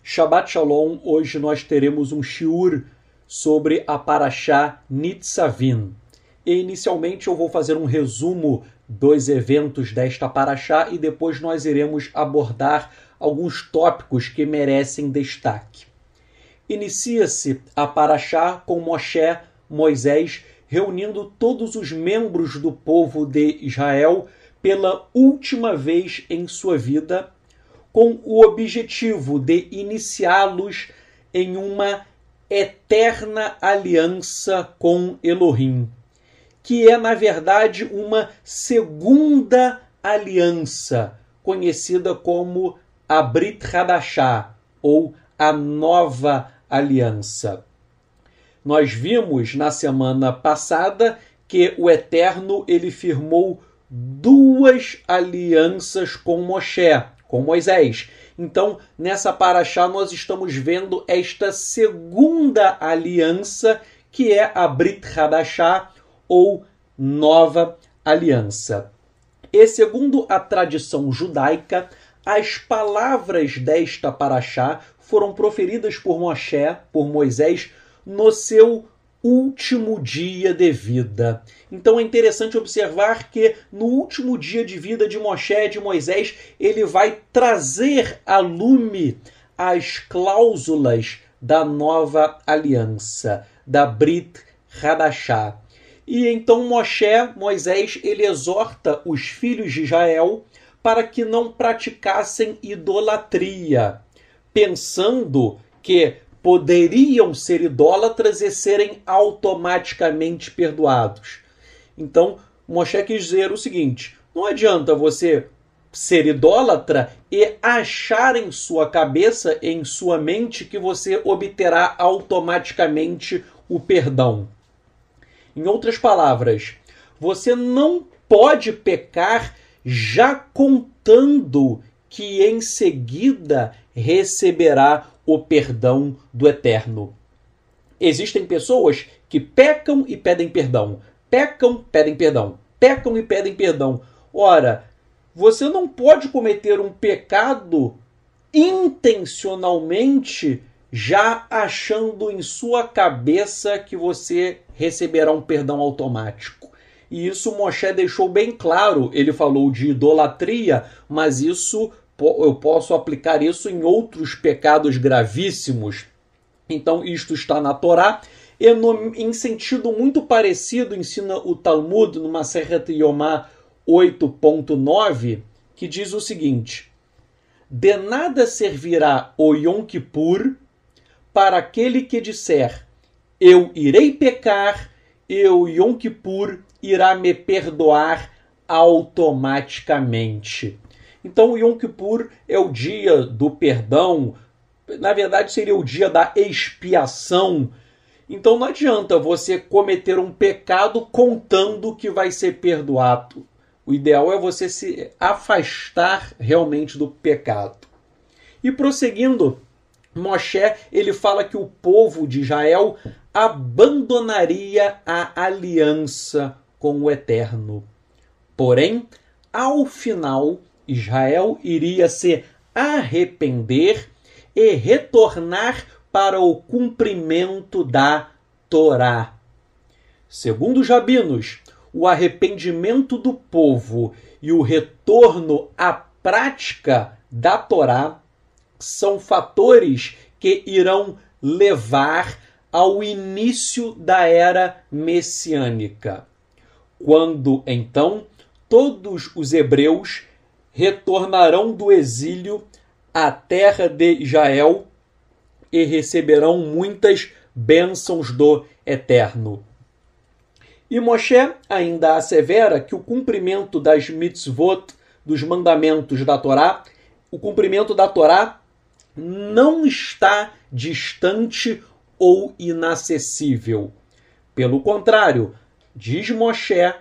Shabbat Shalom, hoje nós teremos um shiur sobre a Parashá Nitzavim. E inicialmente eu vou fazer um resumo dos eventos desta Parashá e depois nós iremos abordar alguns tópicos que merecem destaque. Inicia-se a Parashá com Moisés reunindo todos os membros do povo de Israel pela última vez em sua vida, com o objetivo de iniciá-los em uma eterna aliança com Elohim, que é, na verdade, uma segunda aliança, conhecida como a Brit Hadashah, ou a nova aliança. Nós vimos na semana passada que o Eterno ele firmou duas alianças com Moisés. Então, nessa Parashá, nós estamos vendo esta segunda aliança, que é a Brit Hadashah, ou nova aliança. E segundo a tradição judaica, as palavras desta Parashá foram proferidas por Moisés, no seu último dia de vida. Então é interessante observar que no último dia de vida de Moisés, ele vai trazer a lume as cláusulas da nova aliança, da Brit Hadashah. E então Moisés, ele exorta os filhos de Israel para que não praticassem idolatria, pensando que poderiam ser idólatras e serem automaticamente perdoados. Então, Moshe quis dizer o seguinte: não adianta você ser idólatra e achar em sua cabeça, em sua mente, que você obterá automaticamente o perdão. Em outras palavras, você não pode pecar já contando que em seguida receberá o perdão do Eterno. Existem pessoas que pecam e pedem perdão, pecam, pedem perdão, pecam e pedem perdão. Ora, você não pode cometer um pecado intencionalmente já achando em sua cabeça que você receberá um perdão automático. E isso Moshe deixou bem claro. Ele falou de idolatria, mas eu posso aplicar isso em outros pecados gravíssimos. Então, isto está na Torá. E em sentido muito parecido, ensina o Talmud, no Masechet Yomá 8.9, que diz o seguinte: de nada servirá o Yom Kippur para aquele que disser, eu irei pecar, e o Yom Kippur irá me perdoar automaticamente. Então, o Yom Kippur é o dia do perdão, na verdade seria o dia da expiação. Então, não adianta você cometer um pecado contando que vai ser perdoado. O ideal é você se afastar realmente do pecado. E prosseguindo, Moshe, ele fala que o povo de Israel abandonaria a aliança com o Eterno. Porém, ao final, Israel iria se arrepender e retornar para o cumprimento da Torá. Segundo os rabinos, o arrependimento do povo e o retorno à prática da Torá são fatores que irão levar ao início da era messiânica, quando então todos os hebreus retornarão do exílio à terra de Israel e receberão muitas bênçãos do Eterno. E Moshe ainda assevera que o cumprimento das mitzvot, dos mandamentos da Torá, o cumprimento da Torá não está distante ou inacessível. Pelo contrário, diz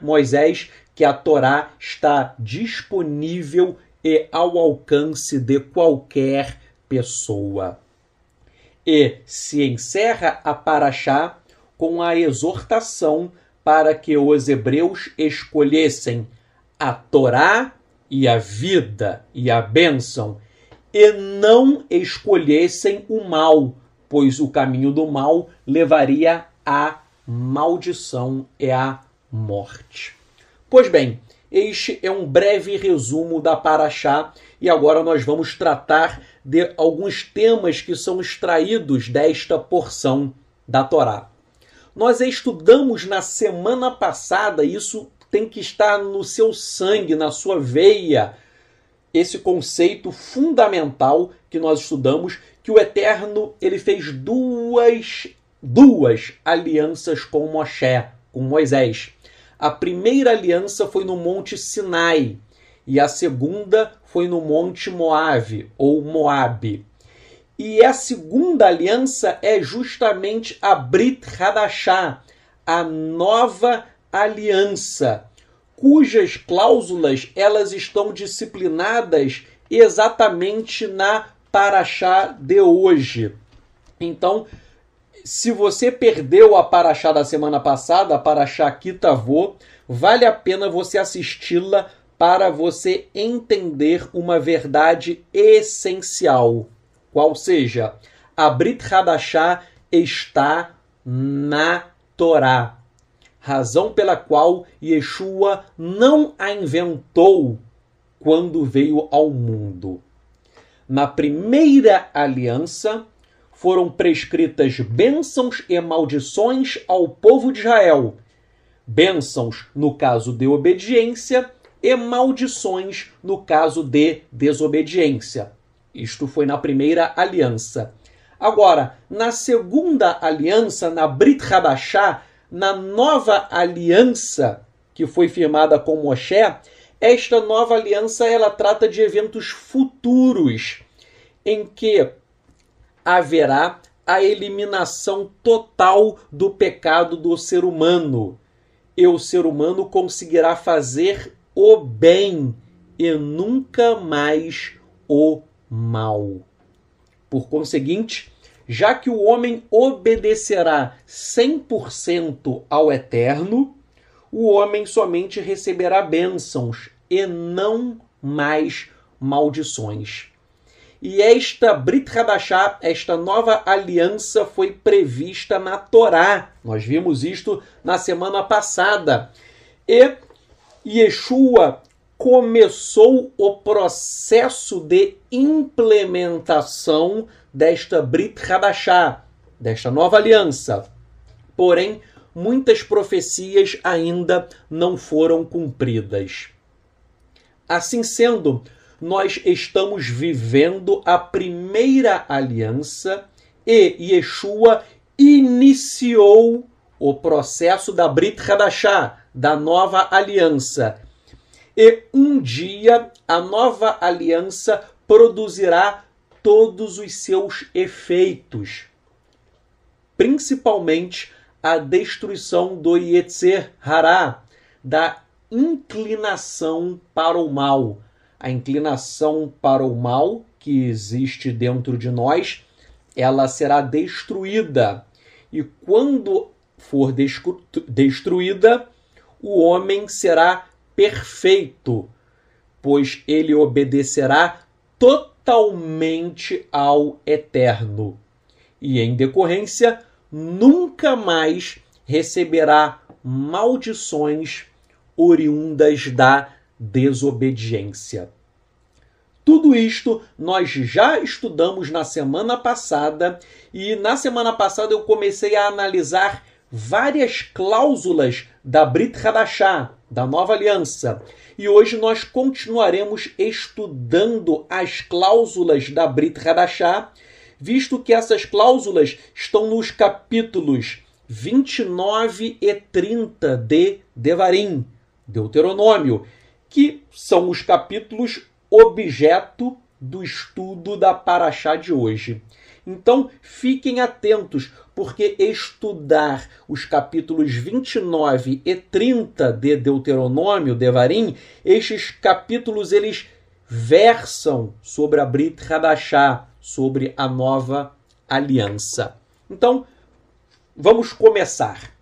Moisés que a Torá está disponível e ao alcance de qualquer pessoa. E se encerra a Parashá com a exortação para que os hebreus escolhessem a Torá e a vida e a bênção, e não escolhessem o mal, pois o caminho do mal levaria à maldição e à morte. Pois bem, este é um breve resumo da Parashá e agora nós vamos tratar de alguns temas que são extraídos desta porção da Torá. Nós estudamos na semana passada, isso tem que estar no seu sangue, na sua veia, esse conceito fundamental que nós estudamos, que o Eterno ele fez duas alianças com Moshe, com Moisés. A primeira aliança foi no Monte Sinai e a segunda foi no Monte Moabe, ou Moabe. E a segunda aliança é justamente a Brit Hadashah, a nova aliança, cujas cláusulas elas estão disciplinadas exatamente na Parashá de hoje. Então, se você perdeu a Parashá da semana passada, a Parashá Kitavô, vale a pena você assisti-la para você entender uma verdade essencial. Qual seja, a Brit Hadashah está na Torá. Razão pela qual Yeshua não a inventou quando veio ao mundo. Na primeira aliança, foram prescritas bênçãos e maldições ao povo de Israel. Bênçãos no caso de obediência e maldições no caso de desobediência. Isto foi na primeira aliança. Agora, na segunda aliança, na Brit Hadashah, na nova aliança que foi firmada com Moshe, esta nova aliança ela trata de eventos futuros em que haverá a eliminação total do pecado do ser humano. E o ser humano conseguirá fazer o bem e nunca mais o mal. Por conseguinte, já que o homem obedecerá 100% ao Eterno, o homem somente receberá bênçãos e não mais maldições. E esta Brit Hadashah, esta nova aliança, foi prevista na Torá. Nós vimos isto na semana passada. E Yeshua começou o processo de implementação desta Brit Hadashah, desta nova aliança. Porém, muitas profecias ainda não foram cumpridas. Assim sendo, nós estamos vivendo a primeira aliança e Yeshua iniciou o processo da Brit Hadashah, da nova aliança. E um dia a nova aliança produzirá todos os seus efeitos, principalmente a destruição do Yetzer Hará, da inclinação para o mal. A inclinação para o mal que existe dentro de nós, ela será destruída. E quando for destruída, o homem será perfeito, pois ele obedecerá totalmente ao Eterno. E, em decorrência, nunca mais receberá maldições oriundas da desobediência. Tudo isto nós já estudamos na semana passada, e na semana passada eu comecei a analisar várias cláusulas da Brit Hadashah, da nova aliança. E hoje nós continuaremos estudando as cláusulas da Brit Hadashah, visto que essas cláusulas estão nos capítulos 29 e 30 de Devarim, Deuteronômio, que são os capítulos objeto do estudo da Parashá de hoje. Então, fiquem atentos, porque estudar os capítulos 29 e 30 de Deuteronômio, Devarim, estes capítulos eles versam sobre a Brit Hadashah, sobre a nova aliança. Então, vamos começar.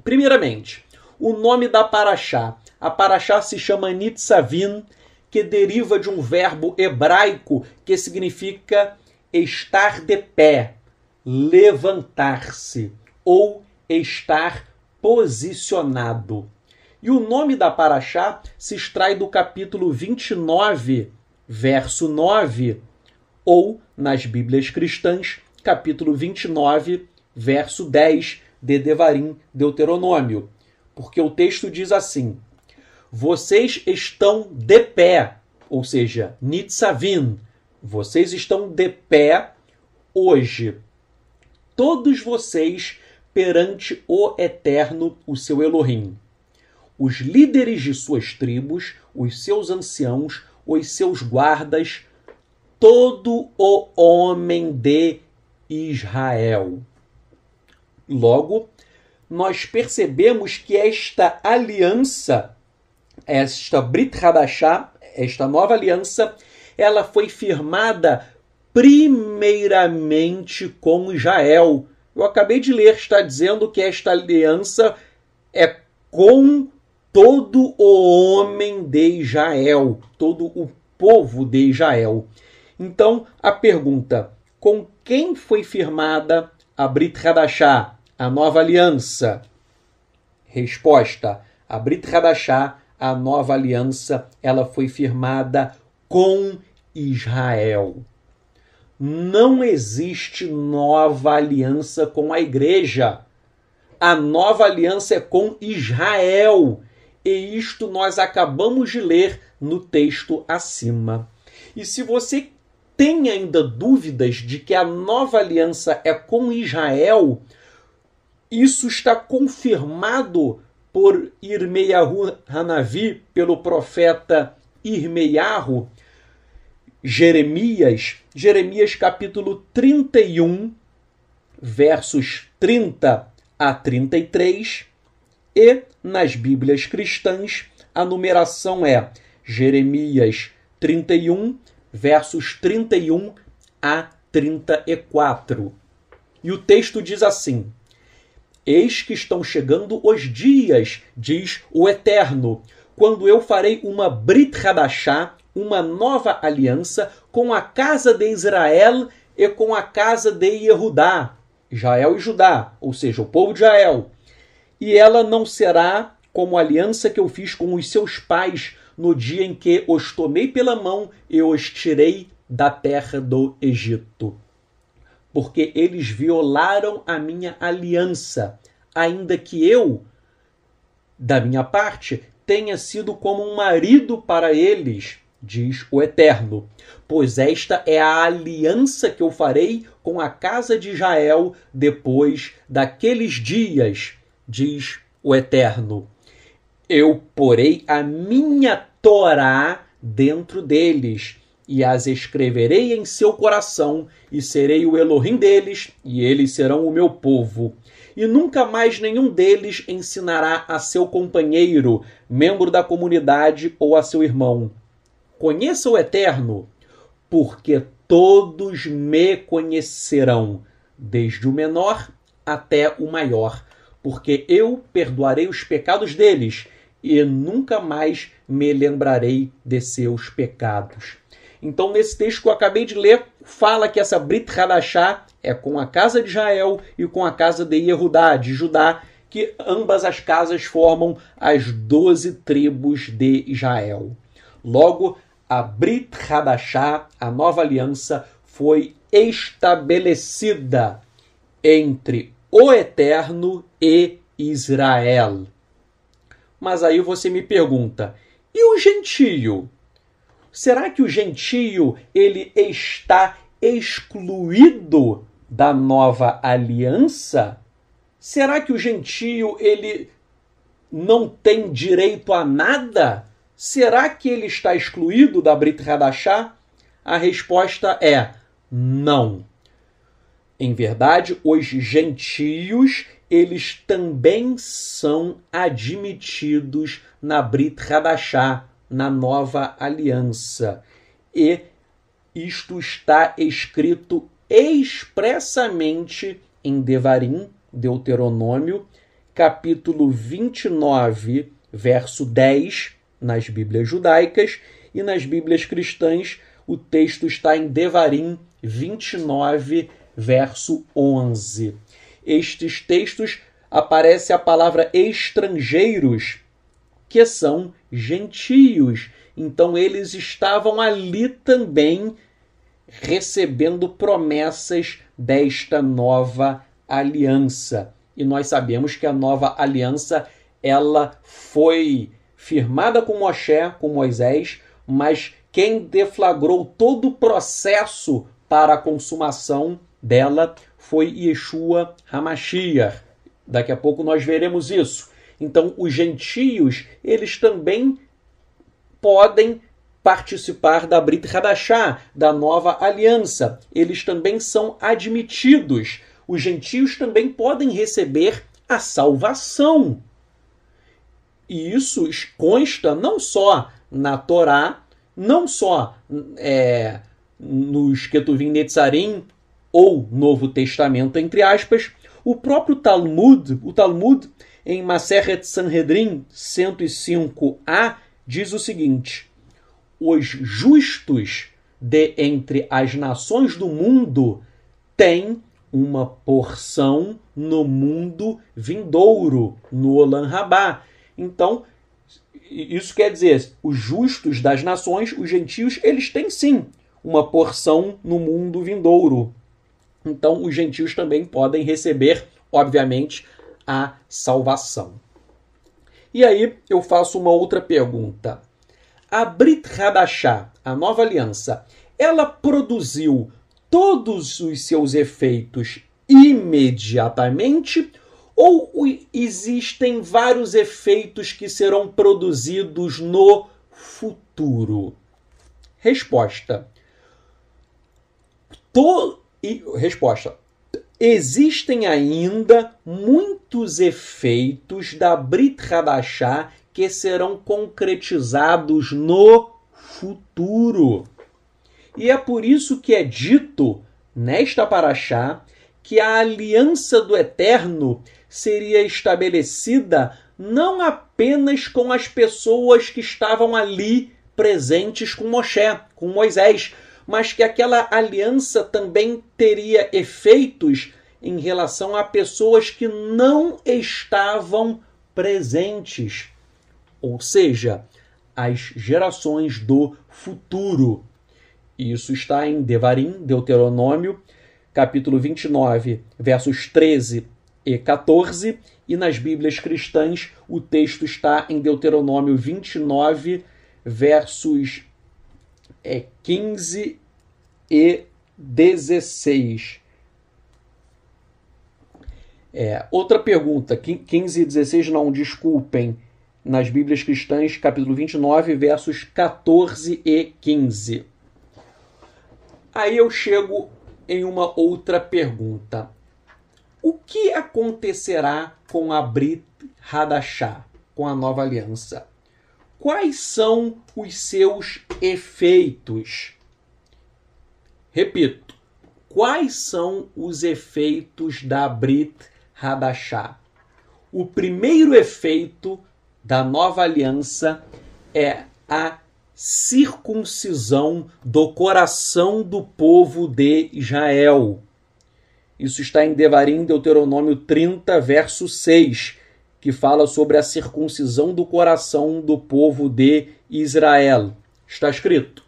Primeiramente, o nome da Parashá. A Parashá se chama Nitzavim, que deriva de um verbo hebraico que significa estar de pé, levantar-se ou estar posicionado. E o nome da paraxá se extrai do capítulo 29, verso 9, ou, nas Bíblias cristãs, capítulo 29, verso 10 de Devarim, Deuteronômio. Porque o texto diz assim: vocês estão de pé, ou seja, nitzavim, vocês estão de pé hoje, todos vocês perante o Eterno, o seu Elohim. Os líderes de suas tribos, os seus anciãos, os seus guardas, todo o homem de Israel. Logo, nós percebemos que esta aliança, esta Brit Hadashah, esta nova aliança, ela foi firmada primeiramente com Israel. Eu acabei de ler, está dizendo que esta aliança é com todo o homem de Israel, todo o povo de Israel. Então, a pergunta: com quem foi firmada a Brit Hadashah, a nova aliança? Resposta: a Brit Hadashah, a nova aliança, ela foi firmada com Israel. Não existe nova aliança com a igreja. A nova aliança é com Israel. E isto nós acabamos de ler no texto acima. E se você tem ainda dúvidas de que a nova aliança é com Israel, isso está confirmado por Irmeiahu Hanavi, pelo profeta Irmeiahu, Jeremias capítulo 31, versos 30 a 33, e nas Bíblias cristãs a numeração é Jeremias 31, versos 31 a 34. E o texto diz assim: eis que estão chegando os dias, diz o Eterno, quando eu farei uma Brit Hadashah, uma nova aliança, com a casa de Israel e com a casa de Yehudá, Israel e Judá, ou seja, o povo de Israel. E ela não será como a aliança que eu fiz com os seus pais no dia em que os tomei pela mão e os tirei da terra do Egito. Porque eles violaram a minha aliança, ainda que eu, da minha parte, tenha sido como um marido para eles, diz o Eterno. Pois esta é a aliança que eu farei com a casa de Israel depois daqueles dias, diz o Eterno. Eu porei a minha Torá dentro deles, e as escreverei em seu coração, e serei o Elohim deles, e eles serão o meu povo. E nunca mais nenhum deles ensinará a seu companheiro, membro da comunidade, ou a seu irmão: conheça o Eterno, porque todos me conhecerão, desde o menor até o maior, porque eu perdoarei os pecados deles, e nunca mais me lembrarei de seus pecados. Então, nesse texto que eu acabei de ler, fala que essa Brit Hadashah é com a casa de Israel e com a casa de Yehudá, de Judá, que ambas as casas formam as 12 tribos de Israel. Logo, a Brit Hadashah, a nova aliança, foi estabelecida entre o Eterno e Israel. Mas aí você me pergunta: e o gentio? Será que o gentio ele está excluído da nova aliança? Será que o gentio ele não tem direito a nada? Será que ele está excluído da Brit Hadashah? A resposta é não. Em verdade, os gentios eles também são admitidos na Brit Hadashah, na nova aliança. E isto está escrito expressamente em Devarim, Deuteronômio, capítulo 29, verso 10, nas Bíblias judaicas, e nas Bíblias cristãs o texto está em Devarim 29, verso 11. Estes textos aparece a palavra estrangeiros, que são gentios. Então eles estavam ali também recebendo promessas desta nova aliança. E nós sabemos que a nova aliança ela foi firmada com Moshe, com Moisés, mas quem deflagrou todo o processo para a consumação dela foi Yeshua HaMashiach. Daqui a pouco nós veremos isso. Então, os gentios, eles também podem participar da Brit Hadashah, da nova aliança. Eles também são admitidos. Os gentios também podem receber a salvação. E isso consta não só na Torá, não só nos Ketuvim Netzarim ou Novo Testamento, entre aspas. O próprio Talmud, em Maseret Sanhedrin 105a, diz o seguinte: os justos de entre as nações do mundo têm uma porção no mundo vindouro, no Olam Rabá. Então, isso quer dizer, os justos das nações, os gentios, eles têm sim uma porção no mundo vindouro. Então, os gentios também podem receber, obviamente, a salvação. E aí, eu faço uma outra pergunta. A Brit Hadashah, a nova aliança, ela produziu todos os seus efeitos imediatamente ou existem vários efeitos que serão produzidos no futuro? Resposta. Resposta. Existem ainda muitos efeitos da Brit Hadashah que serão concretizados no futuro. E é por isso que é dito nesta paraxá que a aliança do Eterno seria estabelecida não apenas com as pessoas que estavam ali presentes com Moshe, com Moisés, mas que aquela aliança também teria efeitos em relação a pessoas que não estavam presentes, ou seja, as gerações do futuro. Isso está em Devarim, Deuteronômio, capítulo 29, versos 13 e 14, e nas Bíblias cristãs o texto está em Deuteronômio 29, versos 15 e 16. Outra pergunta, 15 e 16 não, desculpem, nas Bíblias cristãs, capítulo 29, versos 14 e 15. Aí eu chego em uma outra pergunta. O que acontecerá com a Brit Hadashah, com a nova aliança? Quais são os seus efeitos? Repito, quais são os efeitos da Brit Hadashah? O primeiro efeito da nova aliança é a circuncisão do coração do povo de Israel. Isso está em Devarim, Deuteronômio 30, verso 6, que fala sobre a circuncisão do coração do povo de Israel. Está escrito: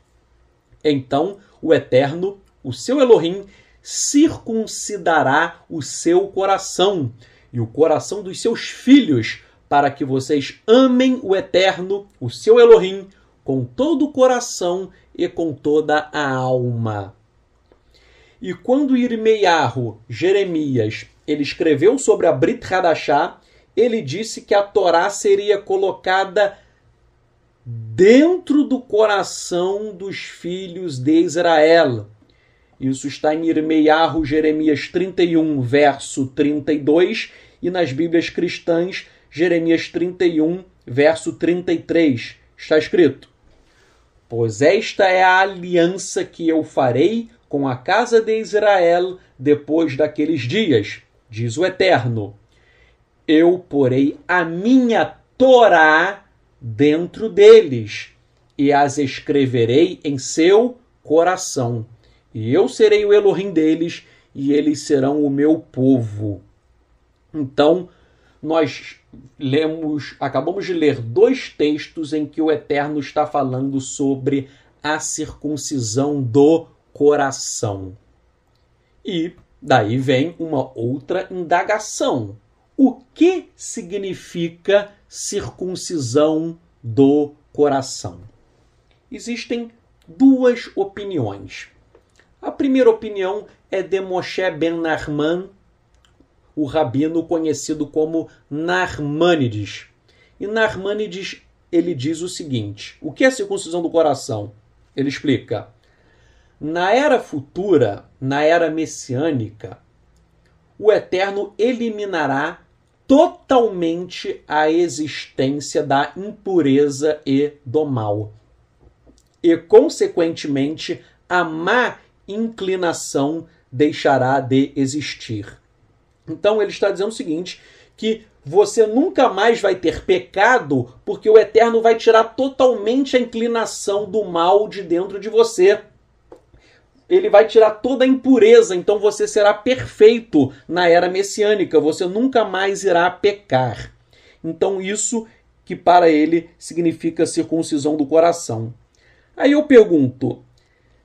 então o Eterno, o seu Elohim, circuncidará o seu coração e o coração dos seus filhos, para que vocês amem o Eterno, o seu Elohim, com todo o coração e com toda a alma. E quando Irmeiahu, Jeremias, ele escreveu sobre a Brit Hadashah, ele disse que a Torá seria colocada dentro do coração dos filhos de Israel. Isso está em Irmeiahu, Jeremias 31, verso 32, e nas Bíblias cristãs, Jeremias 31, verso 33. Está escrito: pois esta é a aliança que eu farei com a casa de Israel depois daqueles dias, diz o Eterno. Eu porei a minha Torá dentro deles, e as escreverei em seu coração. E eu serei o Elohim deles, e eles serão o meu povo. Então, nós acabamos de ler 2 textos em que o Eterno está falando sobre a circuncisão do coração. E daí vem uma outra indagação. O que significa circuncisão do coração? Existem 2 opiniões. A primeira opinião é de Moshe ben Nachman, o rabino conhecido como Narmânides. E Narmânides, ele diz o seguinte: o que é circuncisão do coração? Ele explica: na era futura, na era messiânica, o Eterno eliminará totalmente a existência da impureza e do mal. E, consequentemente, a má inclinação deixará de existir. Então, ele está dizendo o seguinte, que você nunca mais vai ter pecado, porque o Eterno vai tirar totalmente a inclinação do mal de dentro de você. Ele vai tirar toda a impureza, então você será perfeito na era messiânica, você nunca mais irá pecar. Então isso que para ele significa circuncisão do coração. Aí eu pergunto,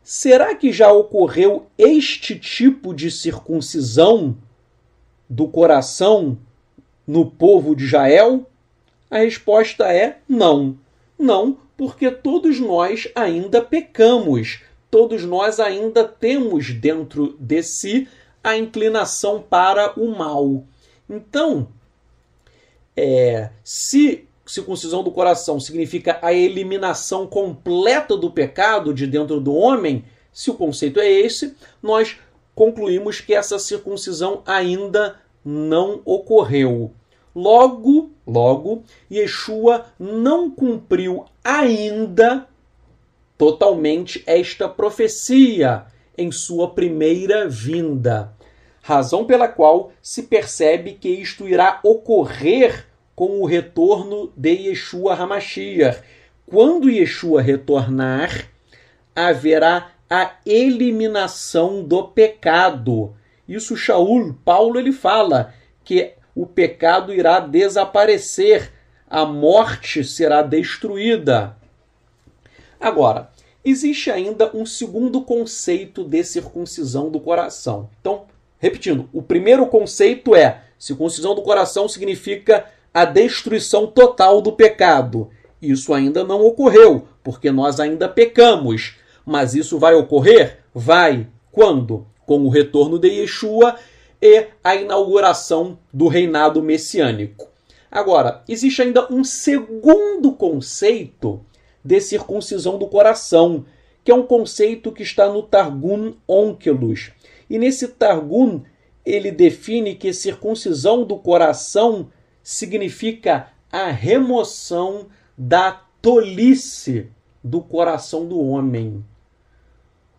será que já ocorreu este tipo de circuncisão do coração no povo de Israel? A resposta é não. Não, porque todos nós ainda pecamos. Todos nós ainda temos dentro de si a inclinação para o mal. Então, se circuncisão do coração significa a eliminação completa do pecado de dentro do homem, se o conceito é esse, nós concluímos que essa circuncisão ainda não ocorreu. Logo, Yeshua não cumpriu ainda totalmente esta profecia em sua primeira vinda. Razão pela qual se percebe que isto irá ocorrer com o retorno de Yeshua HaMashiach. Quando Yeshua retornar, haverá a eliminação do pecado. Isso Paulo ele fala que o pecado irá desaparecer, a morte será destruída. Agora, existe ainda um segundo conceito de circuncisão do coração. Então, repetindo, o primeiro conceito é circuncisão do coração significa a destruição total do pecado. Isso ainda não ocorreu, porque nós ainda pecamos. Mas isso vai ocorrer? Vai. Quando? Com o retorno de Yeshua e a inauguração do reinado messiânico. Agora, existe ainda um segundo conceito de circuncisão do coração, que é um conceito que está no Targum Onkelos. E nesse Targum, ele define que circuncisão do coração significa a remoção da tolice do coração do homem.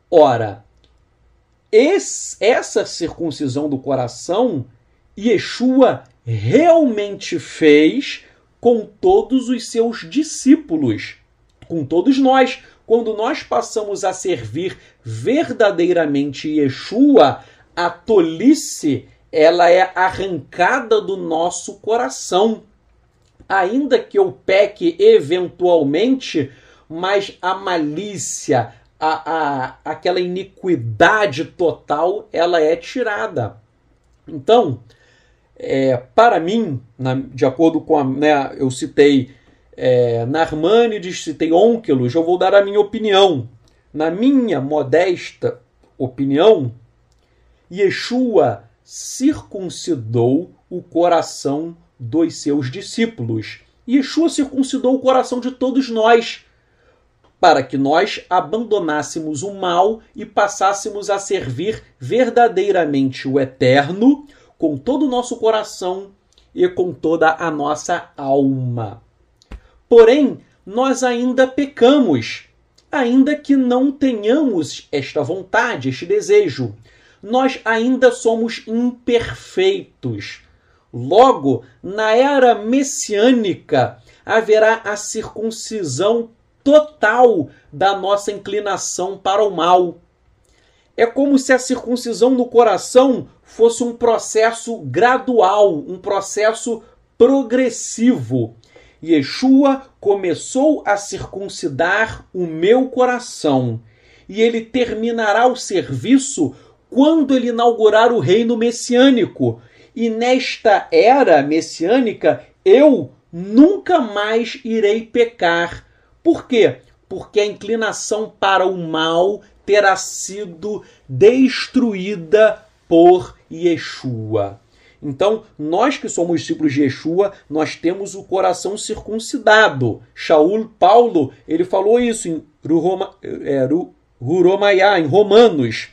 Ora, essa circuncisão do coração, Yeshua realmente fez com todos os seus discípulos, com todos nós. Quando nós passamos a servir verdadeiramente Yeshua, a tolice, ela é arrancada do nosso coração. Ainda que eu peque eventualmente, mas a malícia, aquela iniquidade total, ela é tirada. Então, para mim, de acordo com eu citei Narmânides, citei Onkelos, eu vou dar a minha opinião. Na minha modesta opinião, Yeshua circuncidou o coração dos seus discípulos. Yeshua circuncidou o coração de todos nós, para que nós abandonássemos o mal e passássemos a servir verdadeiramente o Eterno com todo o nosso coração e com toda a nossa alma. Porém, nós ainda pecamos, ainda que não tenhamos esta vontade, este desejo. Nós ainda somos imperfeitos. Logo, na era messiânica, haverá a circuncisão total da nossa inclinação para o mal. É como se a circuncisão no coração fosse um processo gradual, um processo progressivo. Yeshua começou a circuncidar o meu coração e ele terminará o serviço quando ele inaugurar o reino messiânico. E nesta era messiânica eu nunca mais irei pecar. Por quê? Porque a inclinação para o mal terá sido destruída por Yeshua. Então, nós que somos discípulos de Yeshua, nós temos o coração circuncidado. Shaul Paulo, ele falou isso em Ruromaiá, em Romanos,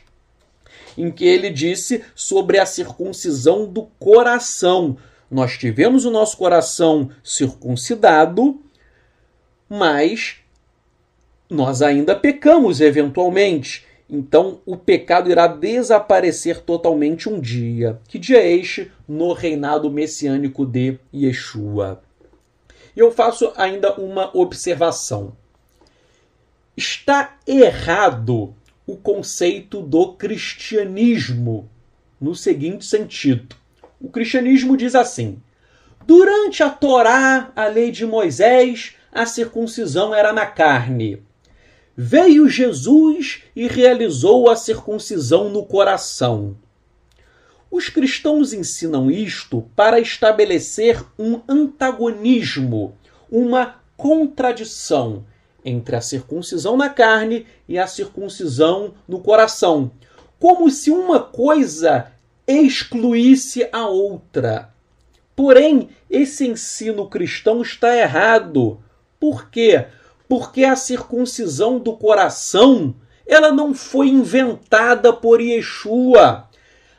em que ele disse sobre a circuncisão do coração. Nós tivemos o nosso coração circuncidado, mas nós ainda pecamos eventualmente. Então, o pecado irá desaparecer totalmente um dia. Que dia é este? No reinado messiânico de Yeshua. E eu faço ainda uma observação. Está errado o conceito do cristianismo no seguinte sentido. O cristianismo diz assim: durante a Torá, a lei de Moisés, a circuncisão era na carne. Veio Jesus e realizou a circuncisão no coração. Os cristãos ensinam isto para estabelecer um antagonismo, uma contradição entre a circuncisão na carne e a circuncisão no coração, como se uma coisa excluísse a outra. Porém, esse ensino cristão está errado. Por quê? Porque a circuncisão do coração, ela não foi inventada por Yeshua.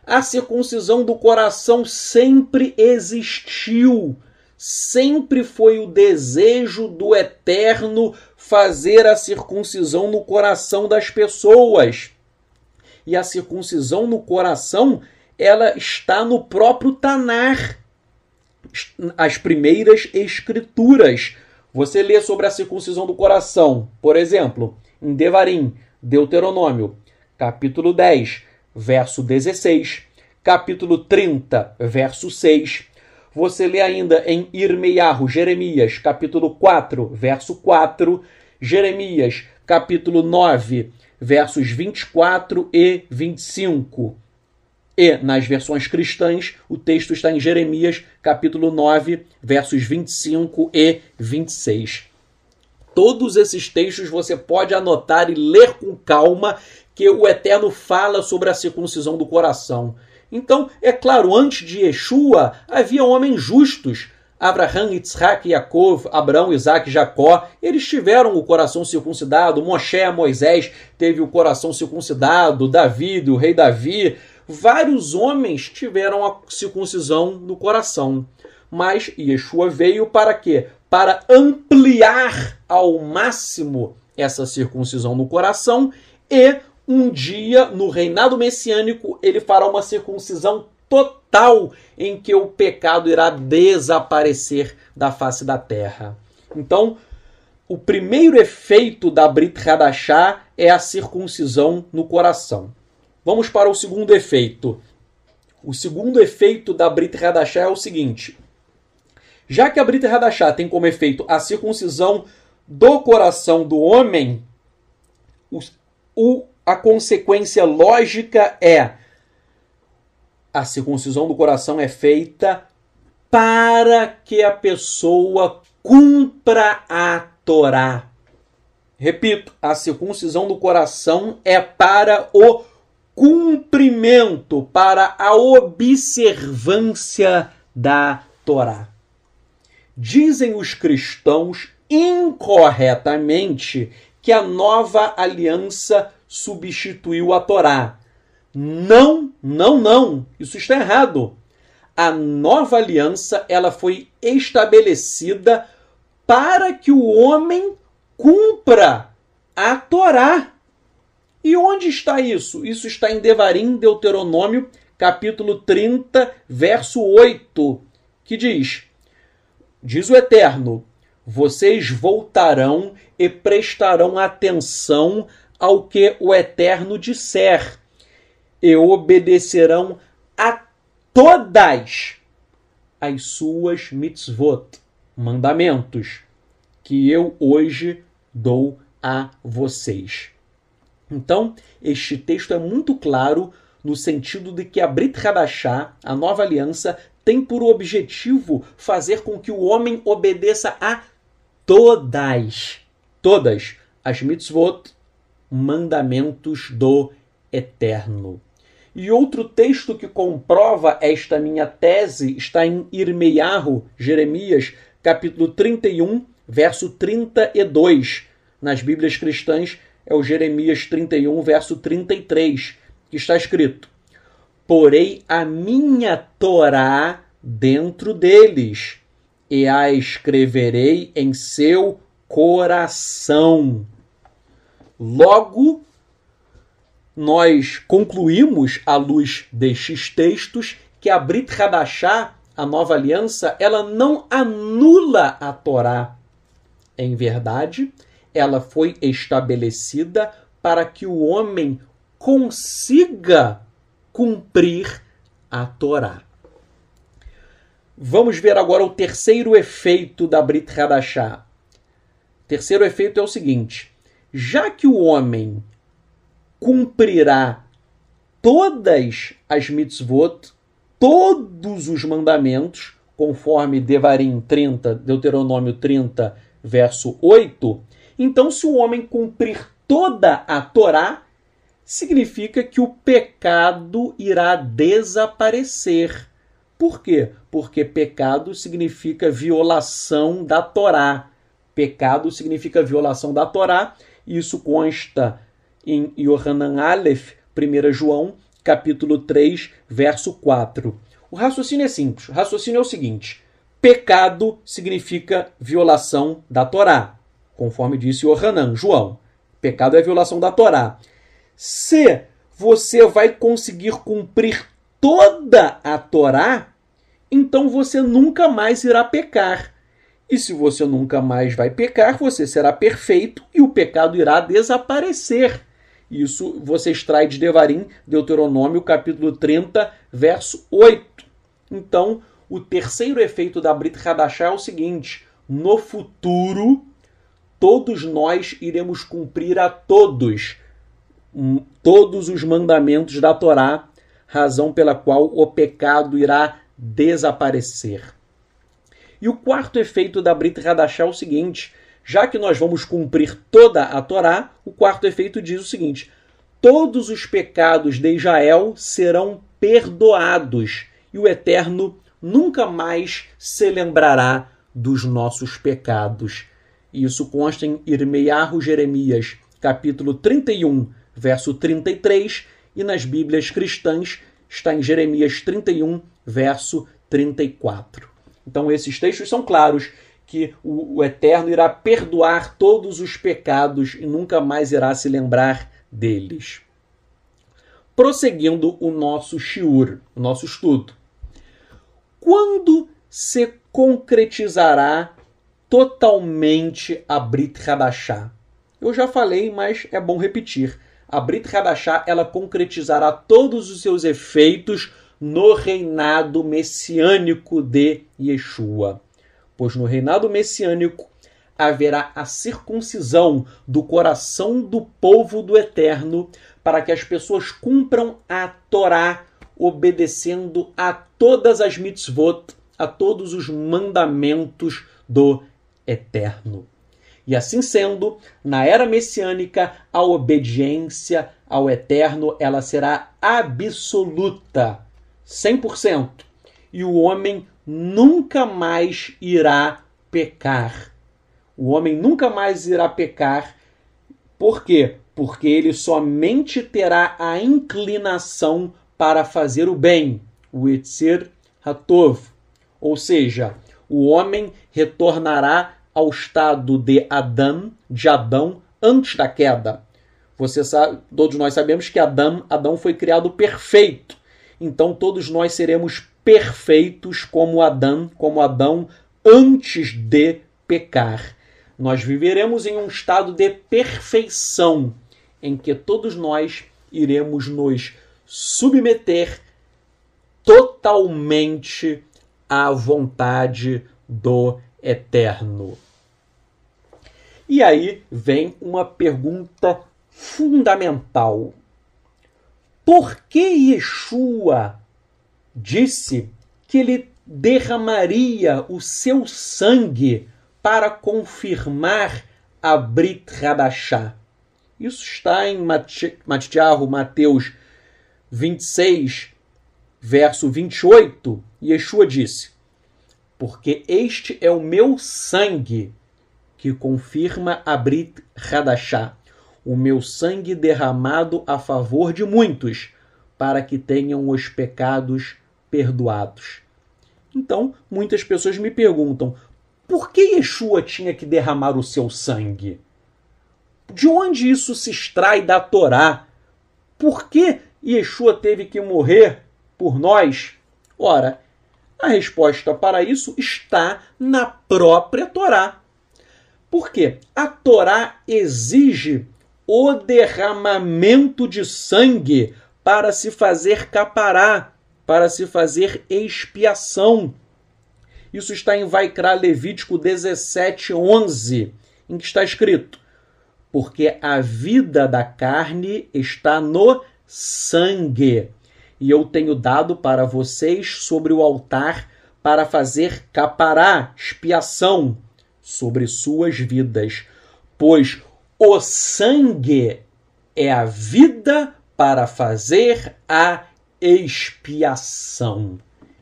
A circuncisão do coração sempre existiu. Sempre foi o desejo do Eterno fazer a circuncisão no coração das pessoas. E a circuncisão no coração, ela está no próprio Tanar, as primeiras escrituras. Você lê sobre a circuncisão do coração, por exemplo, em Devarim, Deuteronômio, capítulo 10, verso 16, capítulo 30, verso 6. Você lê ainda em Irmeiahu, Jeremias, capítulo 4, verso 4, Jeremias, capítulo 9, versos 24 e 25. E, nas versões cristãs, o texto está em Jeremias, capítulo 9, versos 25 e 26. Todos esses textos você pode anotar e ler com calma, que o Eterno fala sobre a circuncisão do coração. Então, é claro, antes de Yeshua, havia homens justos. Abraham, Yitzhak, Yaakov, Abraão, Isaac, Jacó, eles tiveram o coração circuncidado. Moisés teve o coração circuncidado. Davi, o rei Davi. Vários homens tiveram a circuncisão no coração. Mas Yeshua veio para quê? Para ampliar ao máximo essa circuncisão no coração e um dia, no reinado messiânico, ele fará uma circuncisão total em que o pecado irá desaparecer da face da terra. Então, o primeiro efeito da Brit Hadashah é a circuncisão no coração. Vamos para o segundo efeito. O segundo efeito da Brit Hadashah é o seguinte. Já que a Brit Hadashah tem como efeito a circuncisão do coração do homem, a consequência lógica é: a circuncisão do coração é feita para que a pessoa cumpra a Torá. Repito, a circuncisão do coração é para o cumprimento, para a observância da Torá. Dizem os cristãos incorretamente que a nova aliança substituiu a Torá. Não. Isso está errado. A nova aliança, ela foi estabelecida para que o homem cumpra a Torá. E onde está isso? Isso está em Devarim, Deuteronômio, capítulo 30, verso 8, que diz o Eterno: vocês voltarão e prestarão atenção ao que o Eterno disser, e obedecerão a todas as suas mitzvot, mandamentos, que eu hoje dou a vocês. Então, este texto é muito claro no sentido de que a Brit Hadashah, a nova aliança, tem por objetivo fazer com que o homem obedeça a todas as mitzvot, mandamentos do Eterno. E outro texto que comprova esta minha tese está em Irmeiahu, Jeremias, capítulo 31, verso 32. Nas Bíblias cristãs é o Jeremias 31, verso 33, que está escrito: porei a minha Torá dentro deles, e a escreverei em seu coração. Logo, nós concluímos, à luz destes textos, que a Brit Hadashah, a nova aliança, ela não anula a Torá. Em verdade, ela foi estabelecida para que o homem consiga cumprir a Torá. Vamos ver agora o terceiro efeito da Brit Hadashah. O terceiro efeito é o seguinte: já que o homem cumprirá todas as mitzvot, todos os mandamentos, conforme Devarim 30, Deuteronômio 30, verso 8, então se o homem cumprir toda a Torá, significa que o pecado irá desaparecer. Por quê? Porque pecado significa violação da Torá. Pecado significa violação da Torá. Isso consta em Yohanan Aleph, 1 João, capítulo 3, verso 4. O raciocínio é simples. O raciocínio é o seguinte: pecado significa violação da Torá, conforme disse Yohanan, João. Pecado é violação da Torá. Se você vai conseguir cumprir toda a Torá, então você nunca mais irá pecar. E se você nunca mais vai pecar, você será perfeito e o pecado irá desaparecer. Isso você extrai de Devarim, Deuteronômio, capítulo 30, verso 8. Então, o terceiro efeito da Brit Hadashah é o seguinte: no futuro, todos nós iremos cumprir a todos os mandamentos da Torá, razão pela qual o pecado irá desaparecer. E o quarto efeito da Brit Hadashah é o seguinte: já que nós vamos cumprir toda a Torá, o quarto efeito diz o seguinte: todos os pecados de Israel serão perdoados e o Eterno nunca mais se lembrará dos nossos pecados. Isso consta em Irmeiahu, Jeremias, capítulo 31, verso 33, e nas Bíblias cristãs está em Jeremias 31, verso 34. Então esses textos são claros, que o Eterno irá perdoar todos os pecados e nunca mais irá se lembrar deles. Prosseguindo o nosso shiur, o nosso estudo. Quando se concretizará totalmente a Brit Hadashah? Eu já falei, mas é bom repetir. A Brit Hadashah, ela concretizará todos os seus efeitos no reinado messiânico de Yeshua. Pois no reinado messiânico haverá a circuncisão do coração do povo do Eterno para que as pessoas cumpram a Torá, obedecendo a todas as mitzvot, a todos os mandamentos do Eterno. E assim sendo, na era messiânica, a obediência ao Eterno ela será absoluta, 100%. E o homem nunca mais irá pecar. O homem nunca mais irá pecar. Por quê? Porque ele somente terá a inclinação para fazer o bem, o Yetzer Hatov. Ou seja, o homem retornará ao estado de Adão, antes da queda. Você sabe, todos nós sabemos que Adão foi criado perfeito. Então todos nós seremos perfeitos como Adão antes de pecar. Nós viveremos em um estado de perfeição, em que todos nós iremos nos submeter totalmente à vontade do Eterno. E aí vem uma pergunta fundamental. Por que Yeshua disse que ele derramaria o seu sangue para confirmar a Brit Hadashah? Isso está em Mateus 26, verso 28. Yeshua disse: porque este é o meu sangue que confirma a Brit Hadashah, o meu sangue derramado a favor de muitos, para que tenham os pecados perdoados. Então, muitas pessoas me perguntam, por que Yeshua tinha que derramar o seu sangue? De onde isso se extrai da Torá? Por que Yeshua teve que morrer por nós? Ora, a resposta para isso está na própria Torá. Por quê? A Torá exige o derramamento de sangue para se fazer capará, para se fazer expiação. Isso está em Vaikra, Levítico 17:11, em que está escrito: porque a vida da carne está no sangue, e eu tenho dado para vocês sobre o altar para fazer capará, expiação, sobre suas vidas, pois o sangue é a vida para fazer a expiação.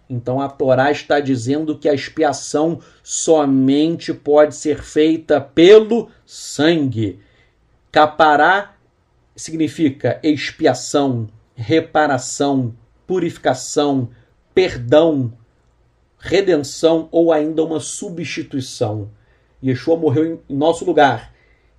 Então a Torá está dizendo que a expiação somente pode ser feita pelo sangue. Capará significa expiação, reparação, purificação, perdão, redenção ou ainda uma substituição. Yeshua morreu em nosso lugar.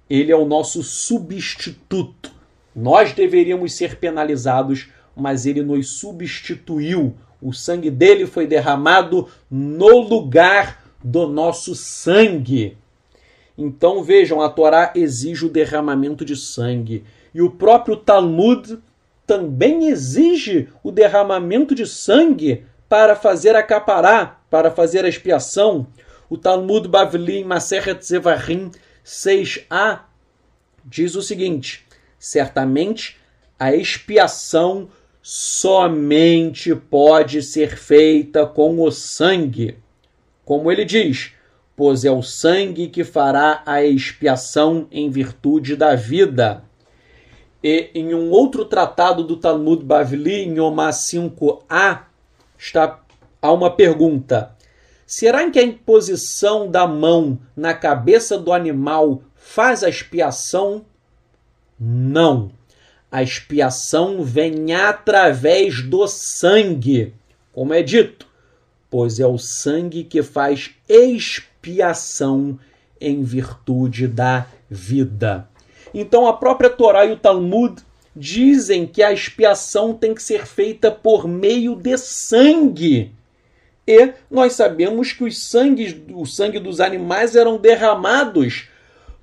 Ele é o nosso substituto. Nós deveríamos ser penalizados, mas ele nos substituiu. O sangue dele foi derramado no lugar do nosso sangue. Então vejam, a Torá exige o derramamento de sangue. E o próprio Talmud também exige o derramamento de sangue para fazer a capará, para fazer a expiação. O Talmud Bavli, Masechet Zevarim 6a, diz o seguinte: certamente a expiação somente pode ser feita com o sangue. Como ele diz, pois é o sangue que fará a expiação em virtude da vida. E em um outro tratado do Talmud Bavli, em Yomá 5a, há uma pergunta: será que a imposição da mão na cabeça do animal faz a expiação? Não. A expiação vem através do sangue, como é dito, pois é o sangue que faz expiação em virtude da vida. Então a própria Torá e o Talmud dizem que a expiação tem que ser feita por meio de sangue. E nós sabemos que o sangue dos animais eram derramados,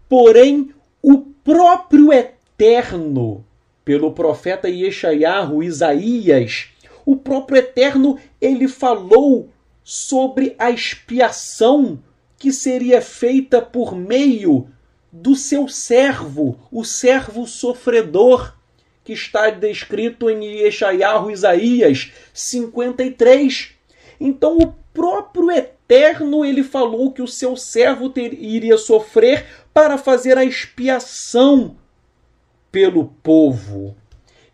porém o próprio Eterno, pelo profeta Yeshayahu, Isaías, o próprio Eterno, ele falou sobre a expiação que seria feita por meio do seu servo, o servo sofredor, que está descrito em Yeshayahu, Isaías 53. Então o próprio Eterno, ele falou que o seu servo iria sofrer para fazer a expiação pelo povo.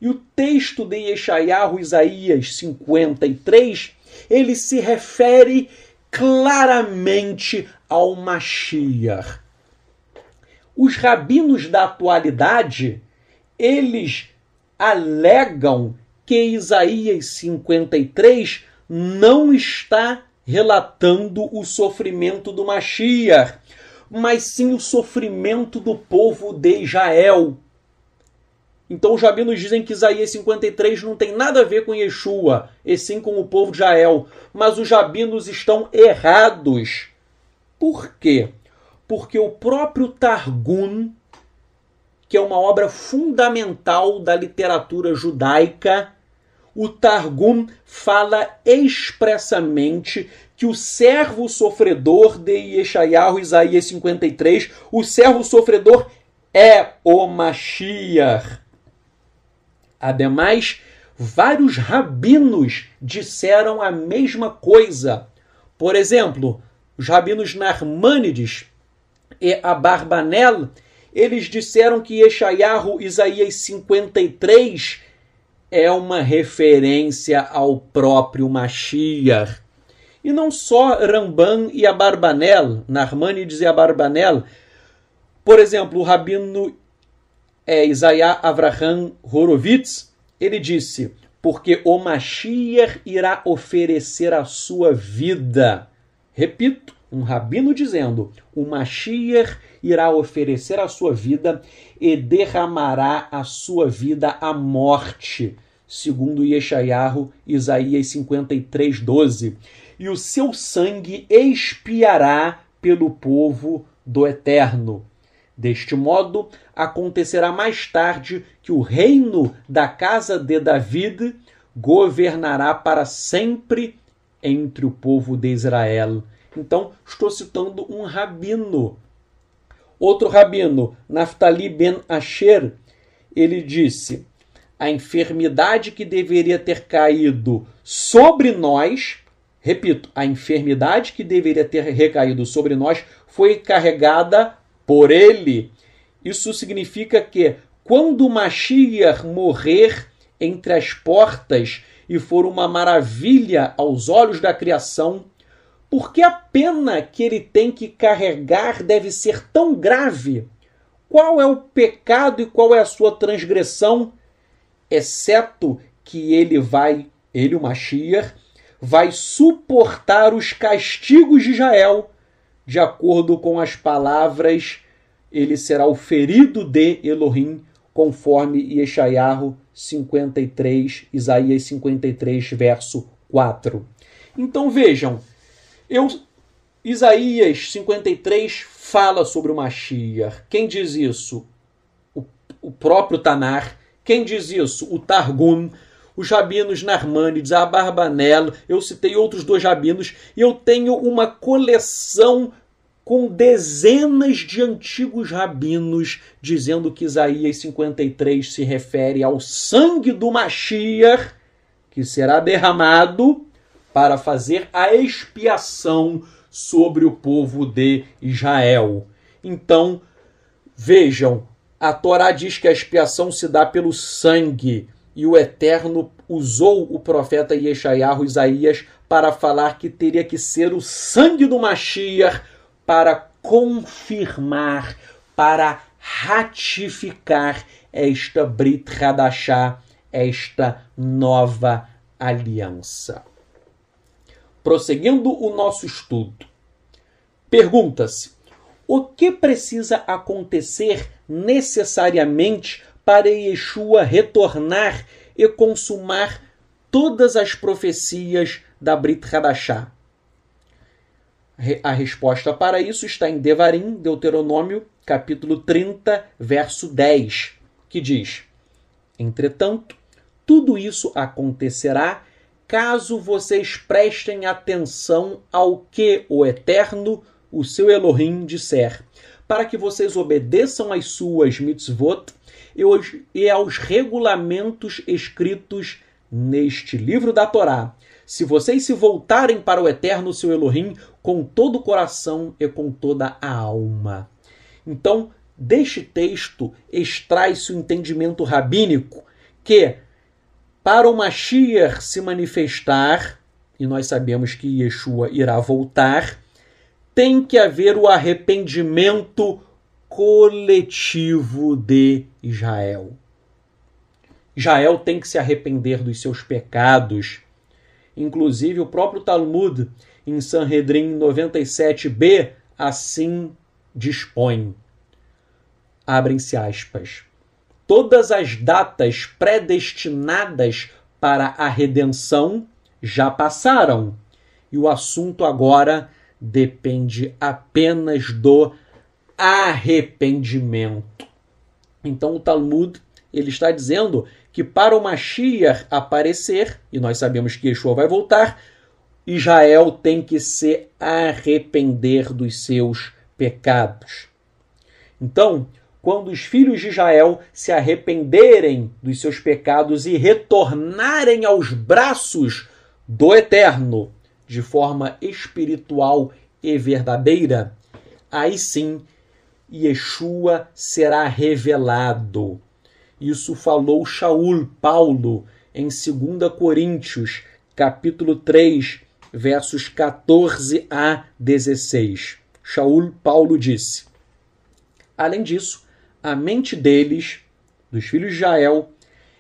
E o texto de Yeshayahu, Isaías 53, ele se refere claramente ao Mashiach. Os rabinos da atualidade, eles alegam que Isaías 53 não está relatando o sofrimento do Mashiach, mas sim o sofrimento do povo de Israel. Então os rabinos dizem que Isaías 53 não tem nada a ver com Yeshua, e sim com o povo de Israel. Mas os rabinos estão errados. Por quê? porque o próprio Targum, que é uma obra fundamental da literatura judaica, o Targum fala expressamente que o servo sofredor de Yeshayahu, Isaías 53, o servo sofredor é o Mashiach. Ademais, vários rabinos disseram a mesma coisa. Por exemplo, os rabinos Narmânides e Abarbanel, eles disseram que Yeshayahu, Isaías 53, é uma referência ao próprio Mashiach. E não só Ramban e Abarbanel, Narmânides e Abarbanel. Por exemplo, o rabino Isaiah Avraham Horovitz, ele disse, porque o Mashiach irá oferecer a sua vida. Repito, um rabino dizendo, o Mashiach irá oferecer a sua vida e derramará a sua vida à morte, segundo Yeshayahu, Isaías 53, 12. E o seu sangue expiará pelo povo do Eterno. Deste modo, acontecerá mais tarde que o reino da casa de David governará para sempre entre o povo de Israel. Então, estou citando um rabino. Outro rabino, Naftali ben Asher, ele disse, a enfermidade que deveria ter caído sobre nós, repito, a enfermidade que deveria ter recaído sobre nós foi carregada por ele. Isso significa que quando o Mashiach morrer entre as portas e for uma maravilha aos olhos da criação, por que a pena que ele tem que carregar deve ser tão grave? Qual é o pecado e qual é a sua transgressão? Exceto que ele, o Mashiach, vai suportar os castigos de Israel. De acordo com as palavras, ele será o ferido de Elohim, conforme Yeshayahu 53, Isaías 53, verso 4. Então vejam, Isaías 53 fala sobre o Mashiach. Quem diz isso? O próprio Tanar. Quem diz isso? O Targum. Os rabinos Narmânides, Abarbanel, eu citei outros dois rabinos, e eu tenho uma coleção com dezenas de antigos rabinos dizendo que Isaías 53 se refere ao sangue do Mashiach, que será derramado para fazer a expiação sobre o povo de Israel. Então, vejam, a Torá diz que a expiação se dá pelo sangue, e o Eterno usou o profeta Yeshayahu, Isaías, para falar que teria que ser o sangue do Mashiach para confirmar, para ratificar esta Brit Hadashah, esta nova aliança. Prosseguindo o nosso estudo, pergunta-se, o que precisa acontecer necessariamente para Yeshua retornar e consumar todas as profecias da Brit Hadashah? A resposta para isso está em Devarim, Deuteronômio, capítulo 30, verso 10, que diz, entretanto, tudo isso acontecerá caso vocês prestem atenção ao que o Eterno, o seu Elohim, disser, para que vocês obedeçam às suas mitzvot e aos regulamentos escritos neste livro da Torá. Se vocês se voltarem para o Eterno, seu Elohim, com todo o coração e com toda a alma. Então, deste texto extrai-se o entendimento rabínico que, para o Mashiach se manifestar, e nós sabemos que Yeshua irá voltar, tem que haver o arrependimento coletivo de Israel. Israel tem que se arrepender dos seus pecados. Inclusive, o próprio Talmud, em Sanhedrin 97b, assim dispõe. Abrem-se aspas. Todas as datas predestinadas para a redenção já passaram, e o assunto agora depende apenas do arrependimento. Então o Talmud ele está dizendo que para o Mashiach aparecer, e nós sabemos que Yeshua vai voltar, Israel tem que se arrepender dos seus pecados. Então, quando os filhos de Israel se arrependerem dos seus pecados e retornarem aos braços do Eterno de forma espiritual e verdadeira, aí sim Yeshua será revelado. Isso falou Shaul, Paulo, em 2 Coríntios, capítulo 3, versos 14 a 16. Shaul, Paulo disse: além disso, a mente deles, dos filhos de Israel,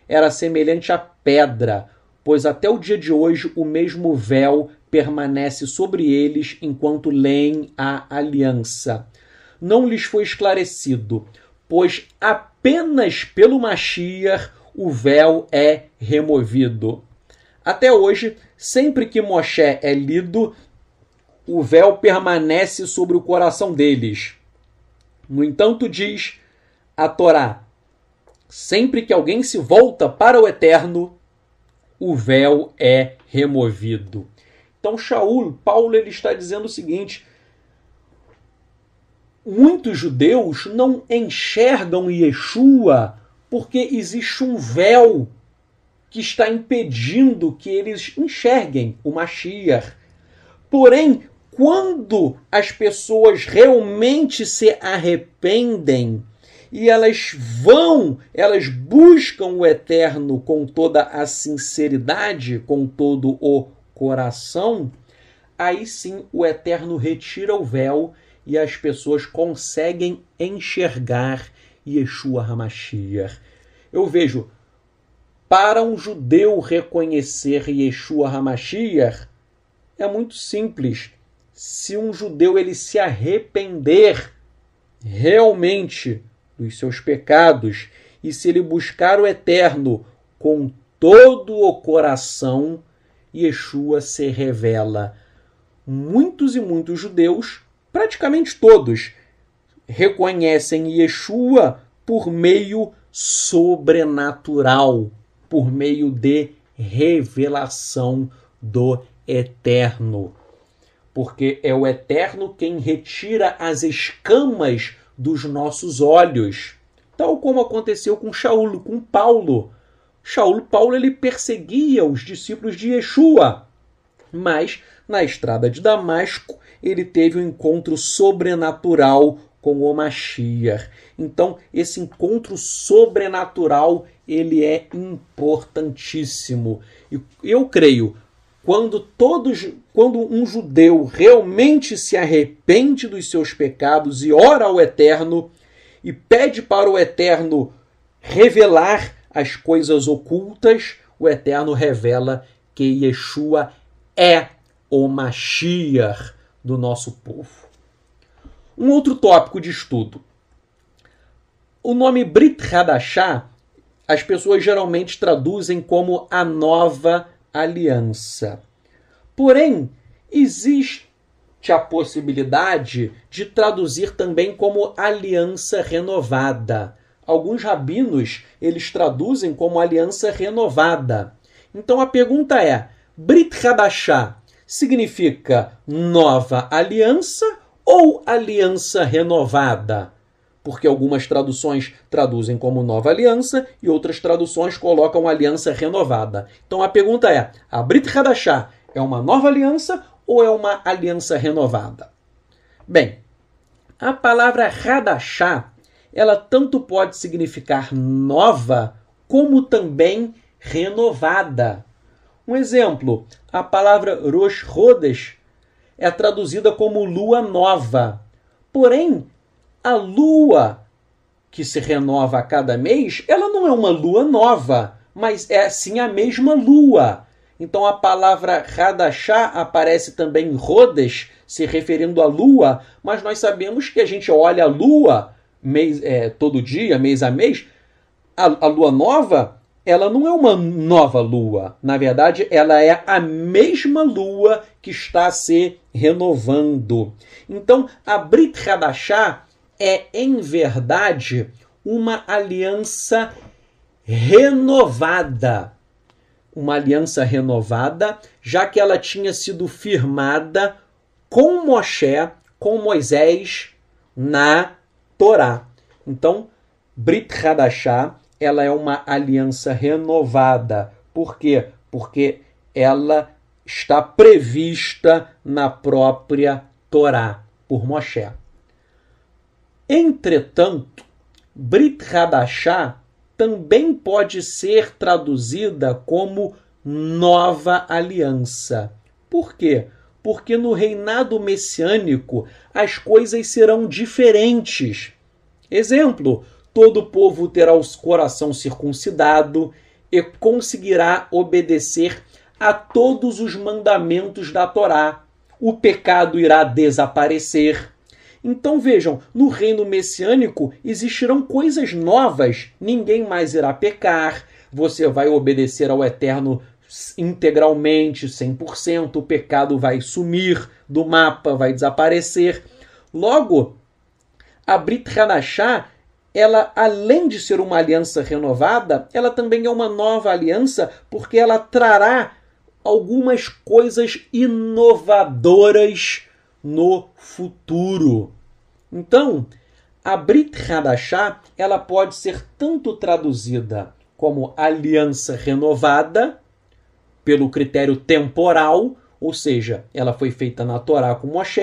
era semelhante à pedra, pois até o dia de hoje o mesmo véu permanece sobre eles enquanto leem a aliança. Não lhes foi esclarecido, pois apenas pelo Mashiach o véu é removido. Até hoje, sempre que Moshe é lido, o véu permanece sobre o coração deles. No entanto, diz a Torá, sempre que alguém se volta para o Eterno, o véu é removido. Então, Shaul, Paulo, ele está dizendo o seguinte: muitos judeus não enxergam Yeshua porque existe um véu que está impedindo que eles enxerguem o Mashiach. Porém, quando as pessoas realmente se arrependem e elas buscam o Eterno com toda a sinceridade, com todo o coração, aí sim o Eterno retira o véu e as pessoas conseguem enxergar Yeshua HaMashiach. Eu vejo, para um judeu reconhecer Yeshua HaMashiach, é muito simples. Se um judeu ele se arrepender realmente dos seus pecados e se ele buscar o Eterno com todo o coração, Yeshua se revela. Muitos e muitos judeus, praticamente todos, reconhecem Yeshua por meio sobrenatural, por meio de revelação do Eterno. Porque é o Eterno quem retira as escamas dos nossos olhos, tal como aconteceu com Shaul, com Paulo. Paulo, ele perseguia os discípulos de Yeshua, mas na estrada de Damasco ele teve um encontro sobrenatural com o Mashiach. Então, esse encontro sobrenatural, ele é importantíssimo. E eu creio, quando um judeu realmente se arrepende dos seus pecados e ora ao Eterno e pede para o Eterno revelar as coisas ocultas, o Eterno revela que Yeshua é o Mashiach do nosso povo. Um outro tópico de estudo. O nome Brit Hadashah, as pessoas geralmente traduzem como a nova aliança. Porém, existe a possibilidade de traduzir também como aliança renovada. Alguns rabinos, eles traduzem como aliança renovada. Então a pergunta é, Brit Hadashah significa nova aliança ou aliança renovada? Porque algumas traduções traduzem como nova aliança e outras traduções colocam aliança renovada. Então a pergunta é, a Brit Hadashah é uma nova aliança ou é uma aliança renovada? Bem, a palavra Hadashah, ela tanto pode significar nova como também renovada. Um exemplo, a palavra Rosh Chodesh é traduzida como lua nova. Porém, a lua que se renova a cada mês, ela não é uma lua nova, mas é sim a mesma lua. Então a palavra Hadashah aparece também em Rodesh, se referindo à lua, mas nós sabemos que a gente olha a lua todo dia, mês a mês. A lua nova, ela não é uma nova lua. Na verdade, ela é a mesma lua que está se renovando. Então, a Brit Hadashah é, em verdade, uma aliança renovada. Uma aliança renovada, já que ela tinha sido firmada com Moshe, com Moisés, na Torá. Então, Brit Hadashah, ela é uma aliança renovada. Por quê? Porque ela está prevista na própria Torá, por Moshe. Entretanto, Brit Hadashah também pode ser traduzida como nova aliança. Por quê? Porque no reinado messiânico as coisas serão diferentes. Exemplo, todo povo terá o coração circuncidado e conseguirá obedecer a todos os mandamentos da Torá. O pecado irá desaparecer. Então vejam, no reino messiânico existirão coisas novas. Ninguém mais irá pecar. Você vai obedecer ao Eterno integralmente, 100%. O pecado vai sumir do mapa, vai desaparecer. Logo, a Brit Hadashah, ela, além de ser uma aliança renovada, ela também é uma nova aliança, porque ela trará algumas coisas inovadoras no futuro. Então, a Brit Hadashah, ela pode ser tanto traduzida como aliança renovada, pelo critério temporal, ou seja, ela foi feita na Torá com Moshe,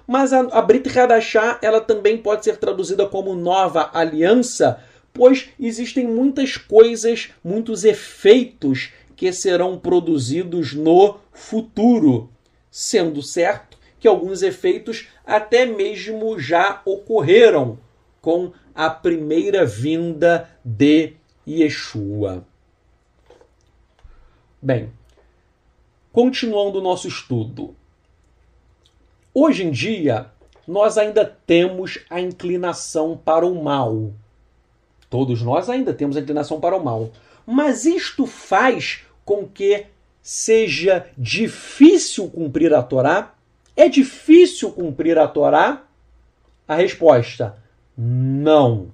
mas a Brit Hadashah, ela também pode ser traduzida como nova aliança, pois existem muitas coisas, muitos efeitos que serão produzidos no futuro, sendo certo que alguns efeitos até mesmo já ocorreram com a primeira vinda de Yeshua. Bem, continuando o nosso estudo. Hoje em dia, nós ainda temos a inclinação para o mal. Todos nós ainda temos a inclinação para o mal. Mas isto faz com que seja difícil cumprir a Torá? É difícil cumprir a Torá? A resposta: não.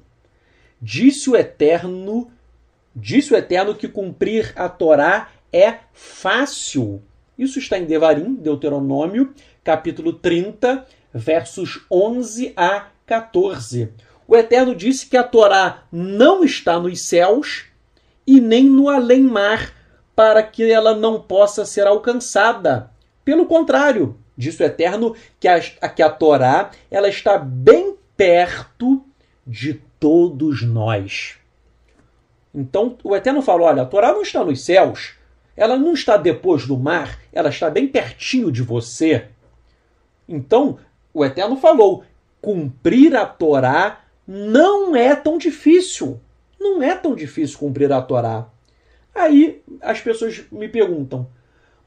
Disse o Eterno que cumprir a Torá é fácil. Isso está em Devarim, Deuteronômio, capítulo 30, versos 11 a 14. O Eterno disse que a Torá não está nos céus e nem no além-mar, para que ela não possa ser alcançada. Pelo contrário, disse o Eterno que a Torá, ela está bem perto de todos nós. Então, o Eterno falou, olha, a Torá não está nos céus, ela não está depois do mar, ela está bem pertinho de você. Então, o Eterno falou, cumprir a Torá não é tão difícil. Não é tão difícil cumprir a Torá. Aí as pessoas me perguntam,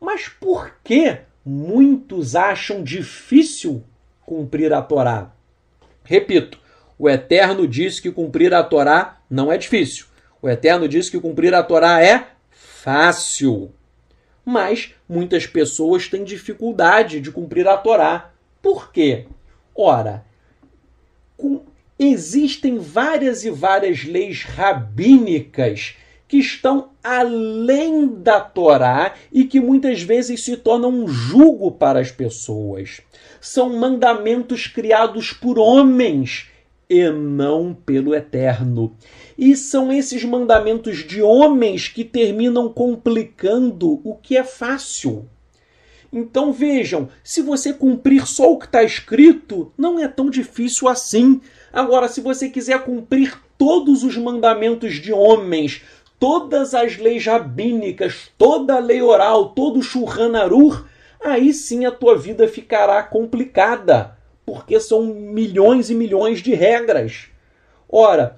mas por que muitos acham difícil cumprir a Torá? Repito, o Eterno disse que cumprir a Torá não é difícil. O Eterno disse que cumprir a Torá é fácil. Mas muitas pessoas têm dificuldade de cumprir a Torá. Por quê? Ora, existem várias e várias leis rabínicas que estão além da Torá e que muitas vezes se tornam um jugo para as pessoas. São mandamentos criados por homens e não pelo Eterno. E são esses mandamentos de homens que terminam complicando o que é fácil. Então vejam, se você cumprir só o que está escrito, não é tão difícil assim. Agora, se você quiser cumprir todos os mandamentos de homens, todas as leis rabínicas, toda a lei oral, todo o Shulchan Aruch, aí sim a tua vida ficará complicada, porque são milhões e milhões de regras. Ora,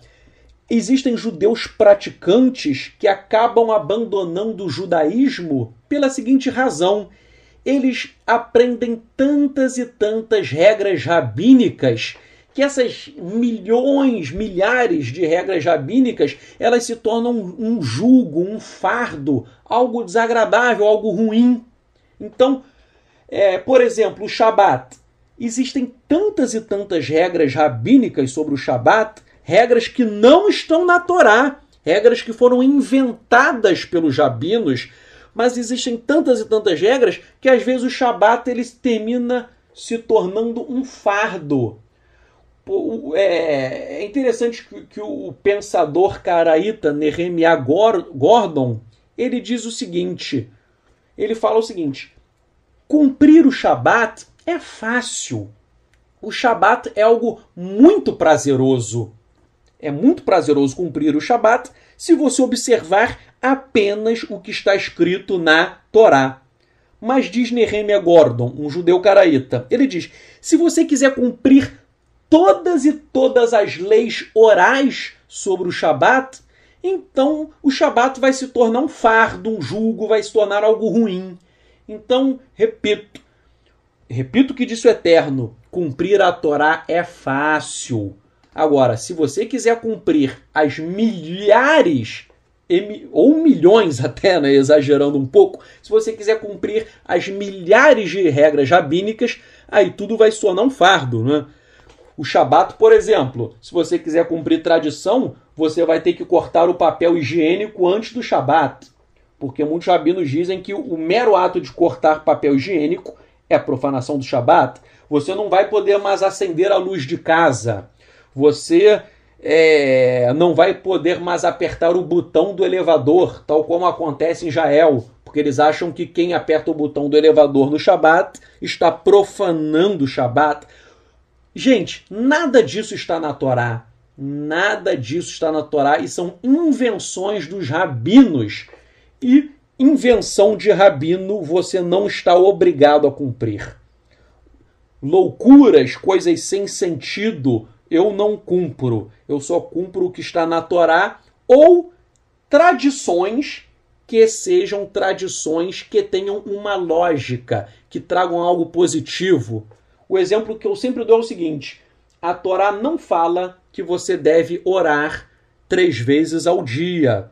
existem judeus praticantes que acabam abandonando o judaísmo pela seguinte razão: eles aprendem tantas e tantas regras rabínicas que essas milhões, milhares de regras rabínicas, elas se tornam um jugo, um fardo, algo desagradável, algo ruim. Então, por exemplo, o Shabat. existem tantas e tantas regras rabínicas sobre o Shabat, regras que não estão na Torá, regras que foram inventadas pelos rabinos, mas existem tantas e tantas regras que às vezes o Shabat ele termina se tornando um fardo. É interessante que o pensador caraíta Nehemiah Gordon, ele diz o seguinte, ele fala o seguinte: cumprir o Shabat é fácil. O Shabat é algo muito prazeroso. É muito prazeroso cumprir o Shabat se você observar apenas o que está escrito na Torá. Mas diz Nehemiah Gordon, um judeu caraíta, ele diz, se você quiser cumprir todas e todas as leis orais sobre o Shabat, então o Shabat vai se tornar um fardo, um jugo, vai se tornar algo ruim. Então, repito o que disse o Eterno, cumprir a Torá é fácil. Agora, se você quiser cumprir as milhares, ou milhões até, né, exagerando um pouco, se você quiser cumprir as milhares de regras rabínicas, aí tudo vai se tornar um fardo, né? O Shabat, por exemplo, se você quiser cumprir tradição, você vai ter que cortar o papel higiênico antes do Shabat, porque muitos rabinos dizem que o mero ato de cortar papel higiênico é a profanação do Shabat. Você não vai poder mais acender a luz de casa. Você não vai poder mais apertar o botão do elevador, tal como acontece em Israel, porque eles acham que quem aperta o botão do elevador no Shabat está profanando o Shabat. Gente, nada disso está na Torá. Nada disso está na Torá e são invenções dos rabinos. E invenção de rabino você não está obrigado a cumprir. Loucuras, coisas sem sentido, eu não cumpro. Eu só cumpro o que está na Torá ou tradições que sejam tradições que tenham uma lógica, que tragam algo positivo. O exemplo que eu sempre dou é o seguinte: a Torá não fala que você deve orar 3 vezes ao dia.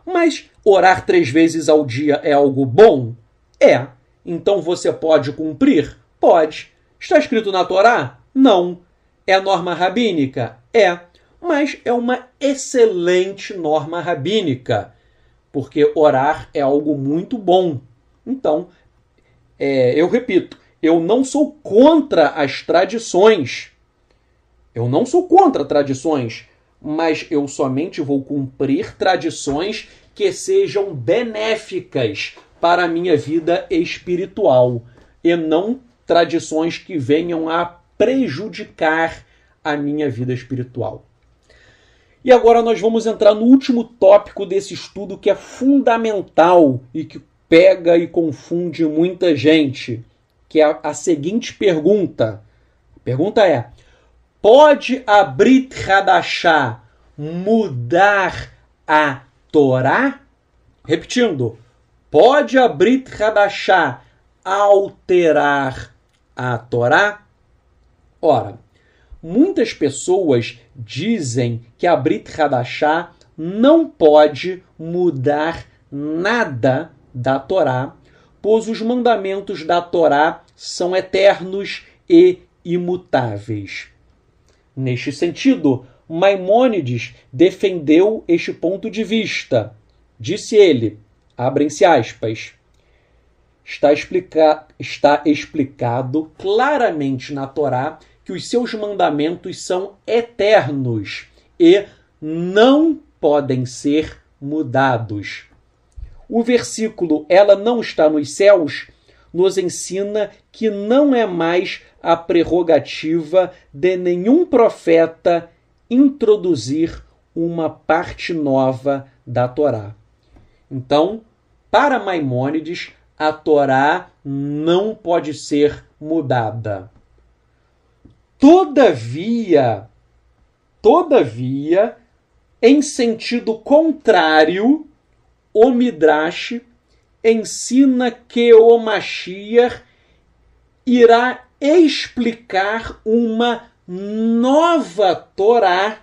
Mas orar 3 vezes ao dia é algo bom? É. Então você pode cumprir? Pode. Está escrito na Torá? Não. É norma rabínica? É. Mas é uma excelente norma rabínica, porque orar é algo muito bom. Então, eu repito, eu não sou contra as tradições. Eu não sou contra tradições, mas eu somente vou cumprir tradições que sejam benéficas para a minha vida espiritual e não tradições que venham a prejudicar a minha vida espiritual. E agora nós vamos entrar no último tópico desse estudo que é fundamental e que pega e confunde muita gente, que é a seguinte pergunta. A pergunta é: pode a Brit Hadashah mudar a Torá? Repetindo, pode a Brit Hadashah alterar a Torá? Ora, muitas pessoas dizem que a Brit Hadashah não pode mudar nada da Torá, pois os mandamentos da Torá são eternos e imutáveis. Neste sentido, Maimônides defendeu este ponto de vista. Disse ele, abrem-se aspas, está explicado claramente na Torá que os seus mandamentos são eternos e não podem ser mudados. O versículo "ela não está nos céus" nos ensina que não é mais a prerrogativa de nenhum profeta introduzir uma parte nova da Torá. Então, para Maimônides, a Torá não pode ser mudada. Todavia, em sentido contrário, o Midrash ensina que o Mashiach irá explicar uma nova Torá.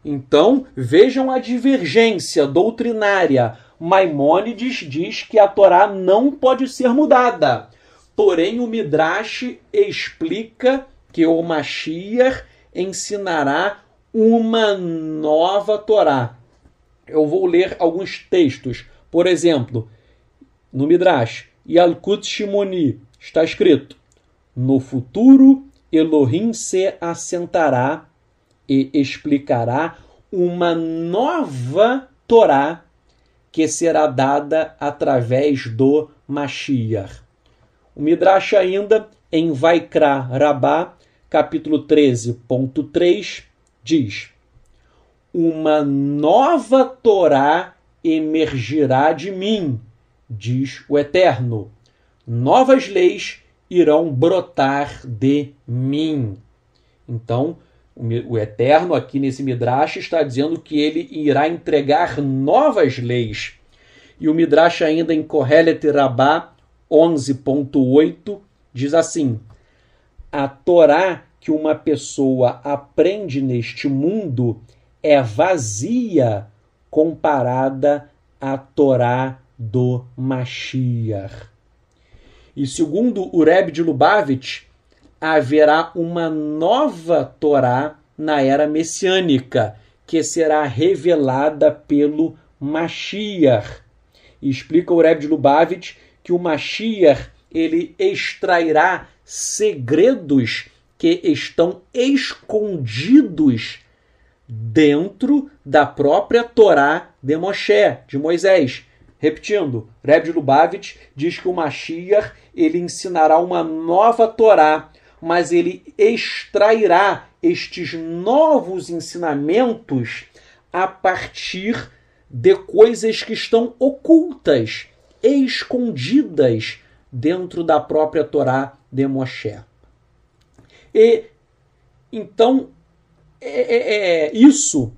Então, vejam a divergência doutrinária. Maimônides diz que a Torá não pode ser mudada. Porém, o Midrash explica que o Mashiach ensinará uma nova Torá. Eu vou ler alguns textos. Por exemplo, no Midrash, Yalkut Shimoni, está escrito: no futuro, Elohim se assentará e explicará uma nova Torá que será dada através do Mashiach. O Midrash ainda, em Vaikra Rabá, capítulo 13.3, diz: uma nova Torá emergirá de mim, diz o Eterno. Novas leis irão brotar de mim. Então, o Eterno aqui nesse Midrash está dizendo que ele irá entregar novas leis. E o Midrash ainda em Kohelet Rabá 11.8 diz assim: a Torá que uma pessoa aprende neste mundo é vazia comparada à Torá do Mashiach. E segundo o Rebbe de Lubavitch, haverá uma nova Torá na era messiânica, que será revelada pelo Mashiach. E explica o Rebbe de Lubavitch que o Mashiach ele extrairá segredos que estão escondidos dentro da própria Torá de Moshe, de Moisés. Repetindo, Rebbe de Lubavitch diz que o Mashiach ele ensinará uma nova Torá, mas ele extrairá estes novos ensinamentos a partir de coisas que estão ocultas, escondidas dentro da própria Torá de Moshe. E então isso,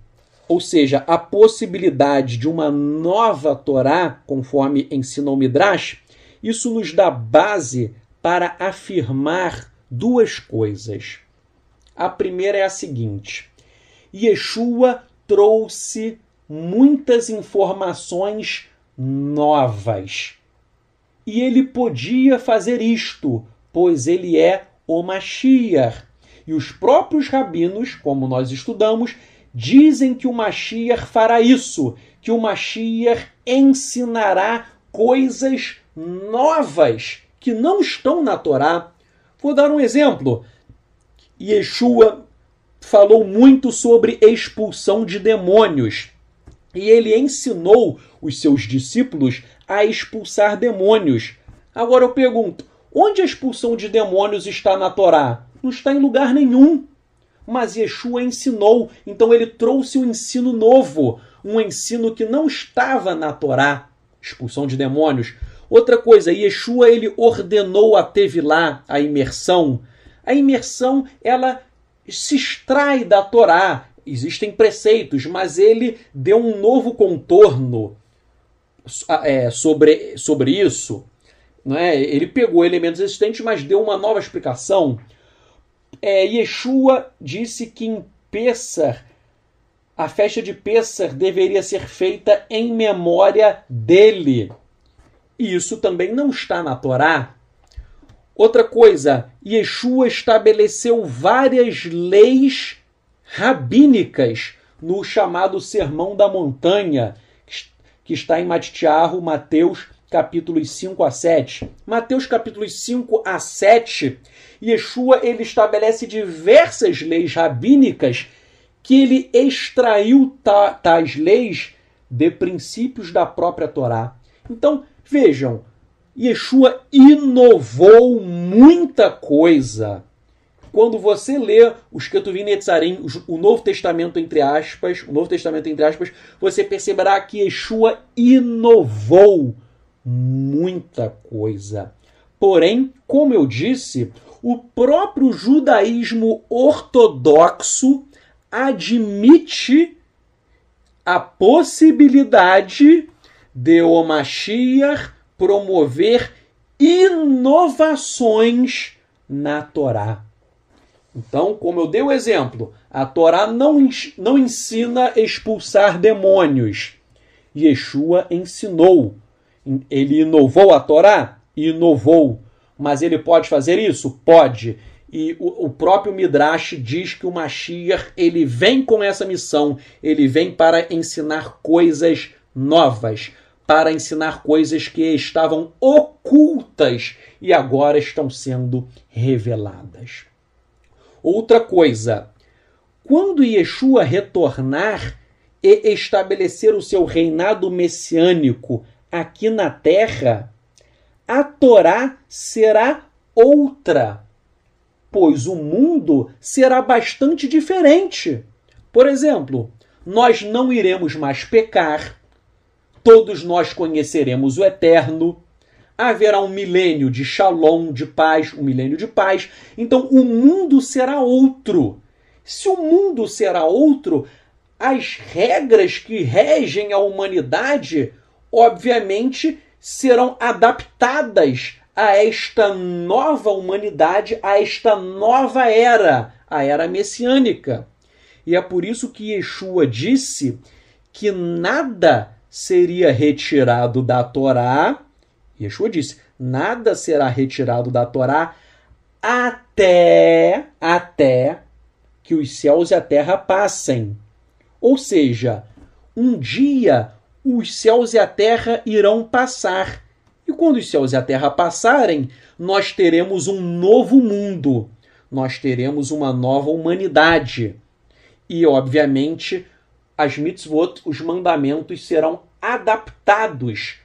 ou seja, a possibilidade de uma nova Torá, conforme ensina o Midrash, isso nos dá base para afirmar duas coisas. A primeira é a seguinte: Yeshua trouxe muitas informações novas. E ele podia fazer isto, pois ele é o Mashiach. E os próprios rabinos, como nós estudamos, dizem que o Mashiach fará isso, que o Mashiach ensinará coisas novas que não estão na Torá. Vou dar um exemplo. Yeshua falou muito sobre expulsão de demônios. E ele ensinou os seus discípulos a expulsar demônios. Agora eu pergunto, onde a expulsão de demônios está na Torá? Não está em lugar nenhum. Mas Yeshua ensinou, então ele trouxe um ensino novo, um ensino que não estava na Torá, expulsão de demônios. Outra coisa, Yeshua ele ordenou a Tevilá, a imersão. A imersão, ela se extrai da Torá. Existem preceitos, mas ele deu um novo contorno sobre isso. Não é? Ele pegou elementos existentes, mas deu uma nova explicação. Yeshua disse que em Pessah, a festa de Pessah deveria ser feita em memória dele. E isso também não está na Torá. Outra coisa, Yeshua estabeleceu várias leis rabínicas no chamado Sermão da Montanha, que está em Matitiarro, Mateus, capítulos 5 a 7. Mateus, capítulos 5 a 7, Yeshua ele estabelece diversas leis rabínicas que ele extraiu tais leis de princípios da própria Torá. Então, vejam, Yeshua inovou muita coisa. Quando você lê os Ketuvim Netzarim, o Novo Testamento entre aspas, você perceberá que Yeshua inovou muita coisa. Porém, como eu disse, o próprio judaísmo ortodoxo admite a possibilidade de o Mashiach promover inovações na Torá. Então, como eu dei o exemplo, a Torá não ensina a expulsar demônios. Yeshua ensinou. Ele inovou a Torá? Inovou. Mas ele pode fazer isso? Pode. E o próprio Midrash diz que o Mashiach, ele vem com essa missão, ele vem para ensinar coisas novas, para ensinar coisas que estavam ocultas e agora estão sendo reveladas. Outra coisa, quando Yeshua retornar e estabelecer o seu reinado messiânico aqui na terra, a Torá será outra, pois o mundo será bastante diferente. Por exemplo, nós não iremos mais pecar, todos nós conheceremos o Eterno, haverá um milênio de Shalom, de paz, um milênio de paz, então o mundo será outro. Se o mundo será outro, as regras que regem a humanidade, obviamente, serão adaptadas a esta nova humanidade, a esta nova era, a era messiânica. E é por isso que Yeshua disse que nada seria retirado da Torá. Yeshua disse, nada será retirado da Torá até que os céus e a terra passem. Ou seja, um dia os céus e a terra irão passar. E quando os céus e a terra passarem, nós teremos um novo mundo. Nós teremos uma nova humanidade. E, obviamente, as mitzvot, os mandamentos, serão adaptados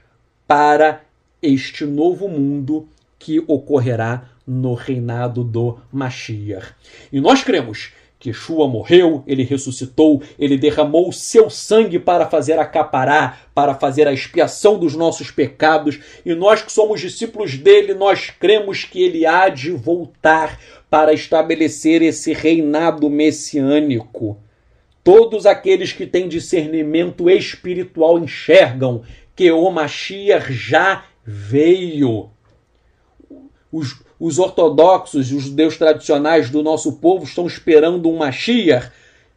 para este novo mundo que ocorrerá no reinado do Mashiach. E nós cremos que Yeshua morreu, ele ressuscitou, ele derramou o seu sangue para fazer a capará, para fazer a expiação dos nossos pecados, e nós que somos discípulos dele, nós cremos que ele há de voltar para estabelecer esse reinado messiânico. Todos aqueles que têm discernimento espiritual enxergam que o Mashiach já veio. Os ortodoxos, os judeus tradicionais do nosso povo estão esperando um Mashiach.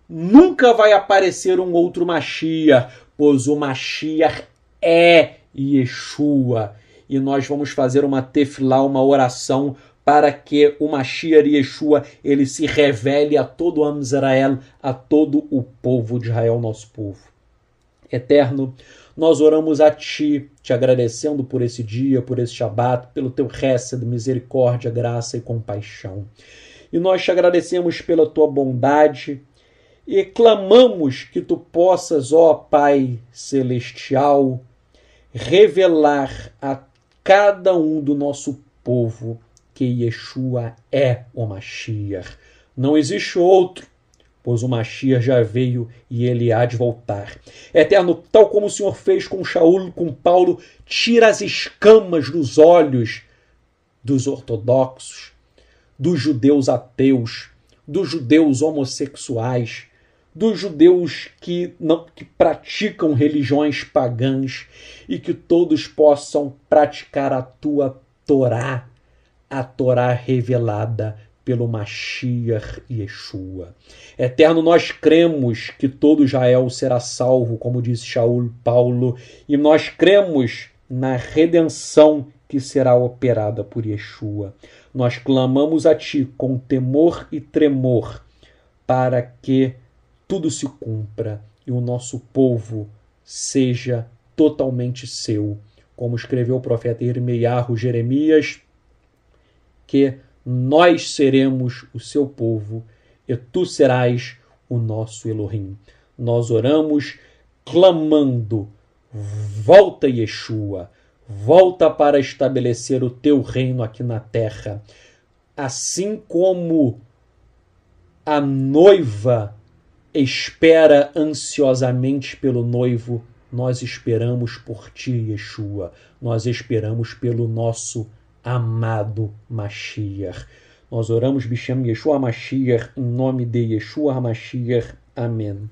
Nunca vai aparecer um outro Mashiach, pois o Mashiach é Yeshua. E nós vamos fazer uma tefilá, uma oração, para que o Mashiach Yeshua ele se revele a todo o Am Israel, a todo o povo de Israel, nosso povo. Eterno, nós oramos a Ti, te agradecendo por esse dia, por esse Shabat, pelo Teu Hesed, misericórdia, graça e compaixão. E nós te agradecemos pela Tua bondade e clamamos que Tu possas, ó Pai Celestial, revelar a cada um do nosso povo que Yeshua é o Mashiach. Não existe outro, pois o Mashiach já veio e ele há de voltar. Eterno, tal como o Senhor fez com Shaul, com Paulo, tira as escamas dos olhos dos ortodoxos, dos judeus ateus, dos judeus homossexuais, dos judeus que praticam religiões pagãs e que todos possam praticar a Tua Torá, a Torá revelada pelo Mashiach Yeshua. Eterno, nós cremos que todo Israel será salvo, como disse Shaul Paulo, e nós cremos na redenção que será operada por Yeshua. Nós clamamos a Ti com temor e tremor para que tudo se cumpra e o nosso povo seja totalmente seu. Como escreveu o profeta Jeremias, que nós seremos o seu povo e tu serás o nosso Elohim. Nós oramos clamando, volta Yeshua, volta para estabelecer o teu reino aqui na terra. Assim como a noiva espera ansiosamente pelo noivo, nós esperamos por ti, Yeshua. Nós esperamos pelo nosso amado Mashiach. Nós oramos Bishem Yeshua Mashiach, em nome de Yeshua Mashiach. Amém.